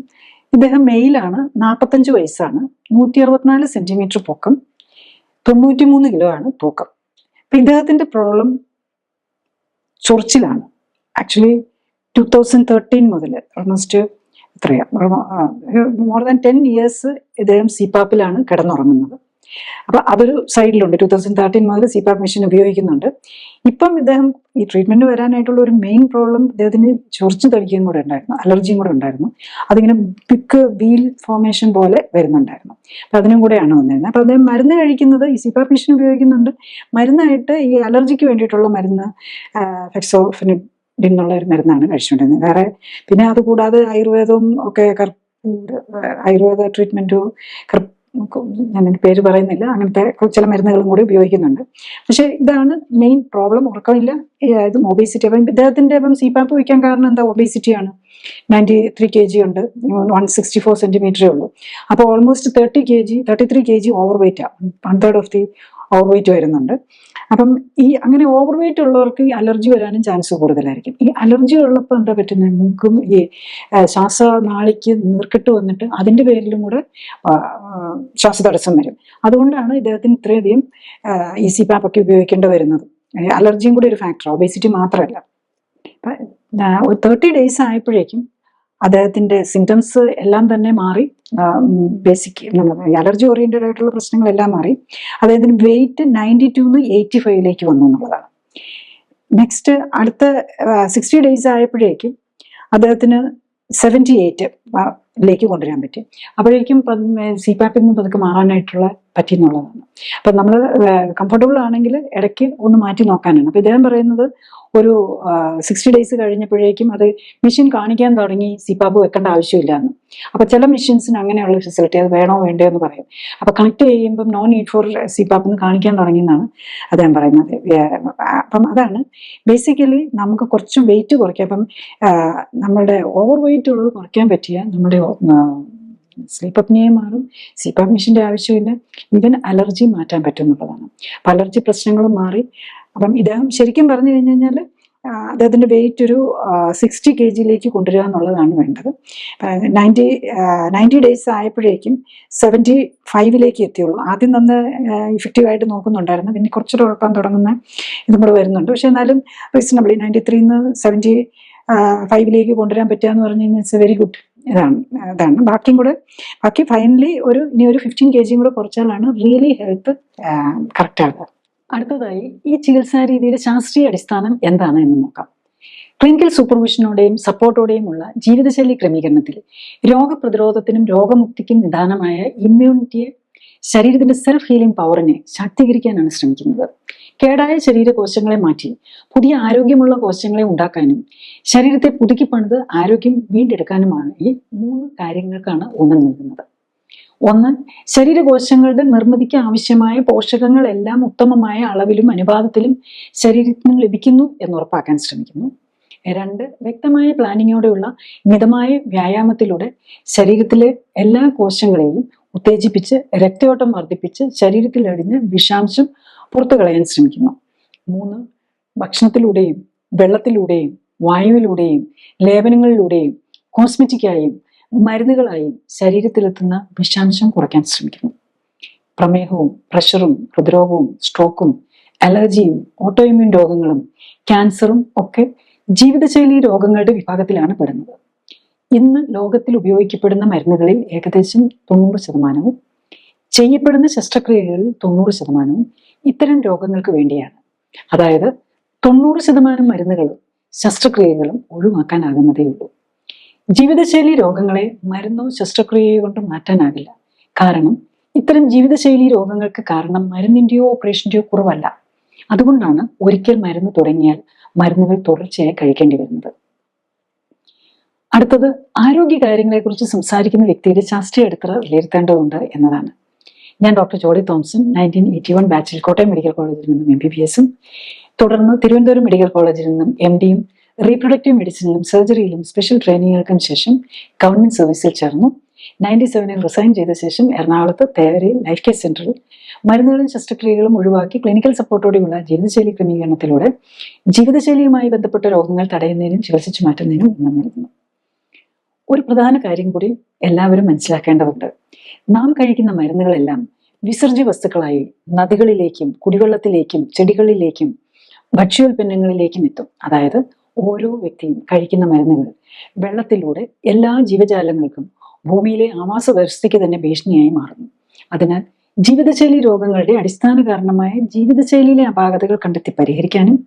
ഇദ്ദേഹം മെയിലാണ്, 45 വയസ്സാണ്, 164 സെന്റിമീറ്റർ പൊക്കം, 93 കിലോ ആണ് തൂക്കം. അപ്പൊ ഇദ്ദേഹത്തിന്റെ പ്രോബ്ലം ചൊറിച്ചിലാണ്. ആക്ച്വലി 2013 മുതൽ ഓൾമോസ്റ്റ് മോർ ദാൻ 10 ഇയേഴ്സ് ഇദ്ദേഹം CPAPലാണ് കിടന്നുറങ്ങുന്നത്. അപ്പൊ അതൊരു സൈഡിലുണ്ട്. 2013 മുതൽ CPAP മെഷീൻ ഉപയോഗിക്കുന്നുണ്ട്. ഇപ്പം ഇദ്ദേഹം ഈ ട്രീറ്റ്മെന്റ് വരാനായിട്ടുള്ള ഒരു മെയിൻ പ്രോബ്ലം ഇദ്ദേഹത്തിന് ചൊറിച്ചു തടിക്കുകയും കൂടെ ഉണ്ടായിരുന്നു, അലർജിയും കൂടെ ഉണ്ടായിരുന്നു. അതിങ്ങനെ പിക്ക് വീൽ ഫോർമേഷൻ പോലെ വരുന്നുണ്ടായിരുന്നു. അപ്പൊ അതിനും കൂടെയാണ് വന്നിരുന്നത്. അപ്പൊ അദ്ദേഹം മരുന്ന് കഴിക്കുന്നത്, ഈ CPAP മെഷീൻ ഉപയോഗിക്കുന്നുണ്ട്, മരുന്നായിട്ട് ഈ അലർജിക്ക് വേണ്ടിയിട്ടുള്ള മരുന്ന് ഫെക്സോഫെനിഡിൻ എന്നുള്ള ഒരു മരുന്നാണ് കഴിച്ചുകൊണ്ടിരുന്നത്. വേറെ പിന്നെ അതുകൂടാതെ ആയുർവേദവും ഒക്കെ, ആയുർവേദ ട്രീറ്റ്മെന്റും, ഞാൻ എൻ്റെ പേര് പറയുന്നില്ല, അങ്ങനത്തെ ചില മരുന്നുകളും കൂടി ഉപയോഗിക്കുന്നുണ്ട്. പക്ഷെ ഇതാണ് മെയിൻ പ്രോബ്ലം, ഉറക്കമില്ല, ഇതും ഒബേസിറ്റി. അപ്പം ഇദ്ദേഹത്തിന്റെ ഇപ്പം CPAP വയ്ക്കാൻ കാരണം എന്താ? ഒബേസിറ്റിയാണ്. 93 kg ഉണ്ട്, 164 സെന്റിമീറ്ററേ ഉള്ളൂ. അപ്പോൾ ഓൾമോസ്റ്റ് 33 kg ഓവർ വെയിറ്റ് ആണ്, 1/3 ഓഫ് ദി ഓവർ വെയിറ്റ് വരുന്നുണ്ട്. അപ്പം ഈ അങ്ങനെ ഓവർ വെയിറ്റ് ഉള്ളവർക്ക് ഈ അലർജി വരാനും ചാൻസ് കൂടുതലായിരിക്കും. ഈ അലർജി ഉള്ളപ്പോൾ എന്താ പറ്റുന്നത്? മൂക്കും ഈ ശ്വാസനാളിക്ക് നീർക്കെട്ട് വന്നിട്ട് അതിന്റെ പേരിലും കൂടെ ശ്വാസതടസ്സം വരും. അതുകൊണ്ടാണ് ഇദ്ദേഹത്തിന് ഇത്രയധികം ഈ CPAP ഒക്കെ ഉപയോഗിക്കേണ്ടി വരുന്നത്. അലർജിയും കൂടി ഒരു ഫാക്ടർ, ഒബേസിറ്റി മാത്രമല്ല. 30 ഡേയ്സ് ആയപ്പോഴേക്കും അദ്ദേഹത്തിന്റെ സിംറ്റംസ് എല്ലാം തന്നെ മാറി. ബേസിക് അലർജി ഓറിയന്റഡ് ആയിട്ടുള്ള പ്രശ്നങ്ങളെല്ലാം മാറി. അദ്ദേഹത്തിന് വെയിറ്റ് 92 85 വന്നു എന്നുള്ളതാണ്. നെക്സ്റ്റ് അടുത്ത 60 ഡേയ്സ് ആയപ്പോഴേക്കും അദ്ദേഹത്തിന് 78 കൊണ്ടുവരാൻ പറ്റി. അപ്പോഴേക്കും CPAP നിന്ന് പതുക്കെ മാറാനായിട്ടുള്ള പറ്റിയെന്നുള്ളതാണ്. അപ്പൊ നമ്മൾ കംഫർട്ടബിൾ ആണെങ്കിൽ ഇടയ്ക്ക് ഒന്ന് മാറ്റി നോക്കാനാണ്. അപ്പൊ ഇദ്ദേഹം പറയുന്നത് ഒരു 60 ഡേയ്സ് കഴിഞ്ഞപ്പോഴേക്കും അത് മെഷീൻ കാണിക്കാൻ തുടങ്ങി, CPAP വെക്കേണ്ട ആവശ്യമില്ല എന്ന്. അപ്പൊ ചില മെഷീൻസിന് അങ്ങനെയുള്ള ഫെസിലിറ്റി, അത് വേണോ വേണ്ടയോ എന്ന് പറയും. അപ്പൊ കണക്ട് ചെയ്യുമ്പോൾ നോ നീഡ് ഫോർ CPAP എന്ന് കാണിക്കാൻ തുടങ്ങി എന്നാണ് അദ്ദേഹം പറയുന്നത്. അപ്പം അതാണ് ബേസിക്കലി നമുക്ക് കുറച്ചും വെയിറ്റ് കുറയ്ക്കാം. അപ്പം നമ്മളുടെ ഓവർ വെയിറ്റ് ഉള്ളത് കുറയ്ക്കാൻ പറ്റിയ നമ്മുടെ സ്ലീപ്പ് അപ്നിയ മാറും, CPAP മെഷീന്റെ ആവശ്യമില്ല, ഈവൻ അലർജി മാറ്റാൻ പറ്റും എന്നുള്ളതാണ്. അപ്പൊ അലർജി പ്രശ്നങ്ങളും മാറി. അപ്പം ഇദ്ദേഹം ശരിക്കും പറഞ്ഞു കഴിഞ്ഞു കഴിഞ്ഞാൽ അദ്ദേഹത്തിന്റെ വെയിറ്റ് ഒരു 60 kg കൊണ്ടുവരിക എന്നുള്ളതാണ് വേണ്ടത്. 90 ഡേയ്സ് ആയപ്പോഴേക്കും 75 എത്തിയുള്ളൂ. ആദ്യം നന്ന് ഇഫക്റ്റീവായിട്ട് നോക്കുന്നുണ്ടായിരുന്നു, പിന്നെ കുറച്ച് ഉറപ്പാൻ തുടങ്ങുന്ന ഇതും കൂടെ വരുന്നുണ്ട്. പക്ഷെ എന്നാലും റീസണബിളി 93 75 കൊണ്ടുവരാൻ പറ്റുക എന്ന് പറഞ്ഞു കഴിഞ്ഞാൽ ഇറ്റ്സ് വെരി ഗുഡ്. ഇതാണ് ബാക്കി ഫൈനലി ഇനി ഒരു 15 kg കൂടെ കുറച്ചാലാണ് റിയലി ഹെൽത്ത് കറക്റ്റ് ആകുക. അടുത്തതായി ഈ ചികിത്സാ രീതിയുടെ ശാസ്ത്രീയ അടിസ്ഥാനം എന്താണ് എന്ന് നോക്കാം. ക്ലിനിക്കൽ സൂപ്പർവിഷനോടെയും സപ്പോർട്ടോടെയുമുള്ള ജീവിതശൈലി ക്രമീകരണത്തിൽ രോഗപ്രതിരോധത്തിനും രോഗമുക്തിക്കും നിദാനമായ ഇമ്മ്യൂണിറ്റിയെ, ശരീരത്തിന്റെ സെൽഫ് ഹീലിംഗ് പവറിനെ ശാക്തീകരിക്കാനാണ് ശ്രമിക്കുന്നത്. കേടായ ശരീരകോശങ്ങളെ മാറ്റി പുതിയ ആരോഗ്യമുള്ള കോശങ്ങളെ ഉണ്ടാക്കാനും ശരീരത്തെ പുതുക്കി പണിത് ആരോഗ്യം വീണ്ടെടുക്കാനുമാണ് ഈ 3 കാര്യങ്ങൾക്കാണ് ഊന്നൽ നൽകുന്നത്. 1. ശരീരകോശങ്ങളുടെ നിർമ്മിതിക്ക് ആവശ്യമായ പോഷകങ്ങളെല്ലാം ഉത്തമമായ അളവിലും അനുപാതത്തിലും ശരീരത്തിന് ലഭിക്കുന്നു എന്ന് ഉറപ്പാക്കാൻ ശ്രമിക്കുന്നു. 2, വ്യക്തമായ പ്ലാനിങ്ങോടെയുള്ള മിതമായ വ്യായാമത്തിലൂടെ ശരീരത്തിലെ എല്ലാ കോശങ്ങളെയും ഉത്തേജിപ്പിച്ച് രക്തയോട്ടം വർദ്ധിപ്പിച്ച് ശരീരത്തിൽ അടിഞ്ഞ് വിഷാംശം പുറത്തു കളയാൻ ശ്രമിക്കുന്നു. 3, ഭക്ഷണത്തിലൂടെയും വെള്ളത്തിലൂടെയും വായുവിലൂടെയും ലേപനങ്ങളിലൂടെയും കോസ്മെറ്റിക്കായും മരുന്നുകളായും ശരീരത്തിലെത്തുന്ന വിഷാംശം കുറയ്ക്കാൻ ശ്രമിക്കുന്നു. പ്രമേഹവും പ്രഷറും ഹൃദ്രോഗവും സ്ട്രോക്കും അലർജിയും ഓട്ടോഇമ്യൂൺ രോഗങ്ങളും ക്യാൻസറും ഒക്കെ ജീവിതശൈലി രോഗങ്ങളുടെ വിഭാഗത്തിലാണ് പെടുന്നത്. ഇന്ന് ലോകത്തിൽ ഉപയോഗിക്കപ്പെടുന്ന മരുന്നുകളിൽ ഏകദേശം 90% ചെയ്യപ്പെടുന്ന ശസ്ത്രക്രിയകളിൽ 90% ഇത്തരം രോഗങ്ങൾക്ക് വേണ്ടിയാണ്. അതായത് 90% മരുന്നുകളും ശസ്ത്രക്രിയകളും ഒഴിവാക്കാനാകുന്നതേ ഉള്ളൂ. ജീവിതശൈലി രോഗങ്ങളെ മരുന്നോ ശസ്ത്രക്രിയയോ കൊണ്ട് മാറ്റാനാകില്ല. കാരണം ഇത്തരം ജീവിതശൈലി രോഗങ്ങൾക്ക് കാരണം മരുന്നിന്റെയോ ഓപ്പറേഷന്റെയോ കുറവല്ല. അതുകൊണ്ടാണ് ഒരിക്കൽ മരുന്ന് തുടങ്ങിയാൽ മരുന്നുകൾ തുടർച്ചയായി കഴിക്കേണ്ടി വരുന്നത്. അടുത്തത്, ആരോഗ്യ കാര്യങ്ങളെക്കുറിച്ച് സംസാരിക്കുന്ന വ്യക്തിയുടെ ശാസ്ത്രീയ അടിത്തറ വിലയിരുത്തേണ്ടതുണ്ട് എന്നതാണ്. ഞാൻ ഡോക്ടർ ജോളി തോംസൺ 1981 ബാച്ചിൽ കോട്ടയം മെഡിക്കൽ കോളേജിൽ നിന്നും MBBS-ഉം തുടർന്ന് തിരുവനന്തപുരം മെഡിക്കൽ കോളേജിൽ നിന്നും MD-യും റീപ്രൊഡക്റ്റീവ് മെഡിസിനിലും സർജറിയിലും സ്പെഷ്യൽ ട്രെയിനിങ്ങുകൾക്കും ശേഷം ഗവൺമെന്റ് സർവീസിൽ ചേർന്നു. 97-ൽ റിസൈൻ ചെയ്ത ശേഷം എറണാകുളത്ത് തേവരയിൽ ലൈഫ് കെയർ സെന്ററിൽ മരുന്നുകളും ശസ്ത്രക്രിയകളും ഒഴിവാക്കി ക്ലിനിക്കൽ സപ്പോർട്ടോടെയുള്ള ജീവിതശൈലി ക്രമീകരണത്തിലൂടെ ജീവിതശൈലിയുമായി ബന്ധപ്പെട്ട രോഗങ്ങൾ തടയുന്നതിനും ചികിത്സിച്ചു മാറ്റുന്നതിനും ഊന്നൽ നൽകുന്നു. ഒരു പ്രധാന കാര്യം കൂടി എല്ലാവരും മനസ്സിലാക്കേണ്ടതുണ്ട്. നാം കഴിക്കുന്ന മരുന്നുകളെല്ലാം വിസർജ്യ വസ്തുക്കളായി നദികളിലേക്കും കുടിവെള്ളത്തിലേക്കും ചെടികളിലേക്കും ഭക്ഷ്യോൽപ്പന്നങ്ങളിലേക്കും എത്തും. അതായത് ഓരോ വ്യക്തിയും കഴിക്കുന്ന മരുന്നുകൾ വെള്ളത്തിലൂടെ എല്ലാ ജീവജാലങ്ങൾക്കും ഭൂമിയിലെ ആവാസ വ്യവസ്ഥയ്ക്ക് തന്നെ ഭീഷണിയായി മാറുന്നു. അതിനാൽ ജീവിതശൈലി രോഗങ്ങളുടെ അടിസ്ഥാന കാരണമായ ജീവിതശൈലിയിലെ അപാകതകൾ കണ്ടെത്തി പരിഹരിക്കാനും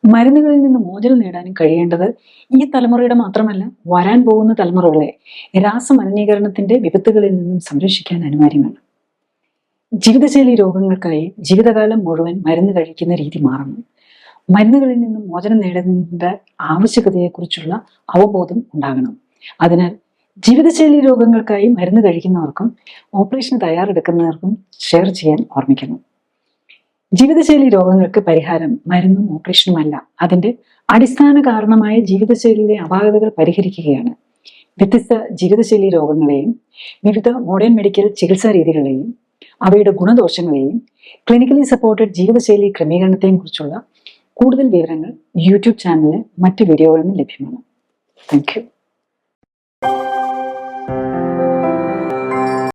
മരുന്നുകളിൽ നിന്ന് മോചനം നേടാനും കഴിയേണ്ടത് ഈ തലമുറയുടെ മാത്രമല്ല, വരാൻ പോകുന്ന തലമുറകളെ രാസമലിനീകരണത്തിന്റെ വിപത്തുകളിൽ നിന്നും സംരക്ഷിക്കാൻ അനിവാര്യമാണ്. ജീവിതശൈലി രോഗങ്ങൾക്കായി ജീവിതകാലം മുഴുവൻ മരുന്ന് കഴിക്കുന്ന രീതി മാറണം. മരുന്നുകളിൽ നിന്നും മോചനം നേടേണ്ട ആവശ്യകതയെക്കുറിച്ചുള്ള അവബോധം ഉണ്ടാകണം. അതിനാൽ ജീവിതശൈലി രോഗങ്ങൾക്കായി മരുന്ന് കഴിക്കുന്നവർക്കും ഓപ്പറേഷന് തയ്യാറെടുക്കുന്നവർക്കും ഷെയർ ചെയ്യാൻ ഓർമ്മിക്കുന്നു. ജീവിതശൈലി രോഗങ്ങൾക്ക് പരിഹാരം മരുന്നും ഓപ്പറേഷനുമല്ല, അതിന്റെ അടിസ്ഥാന കാരണമായ ജീവിതശൈലിയിലെ അപാകതകൾ പരിഹരിക്കുകയാണ്. വ്യത്യസ്ത ജീവിതശൈലി രോഗങ്ങളെയും വിവിധ മോഡേൺ മെഡിക്കൽ ചികിത്സാ രീതികളെയും അവയുടെ ഗുണദോഷങ്ങളെയും ക്ലിനിക്കലി സപ്പോർട്ടഡ് ജീവിതശൈലി ക്രമീകരണത്തെയും കുറിച്ചുള്ള കൂടുതൽ വിവരങ്ങൾ യൂട്യൂബ് ചാനലിലെ മറ്റ് വീഡിയോകളിൽ നിന്ന് ലഭ്യമാണ്. Thank you.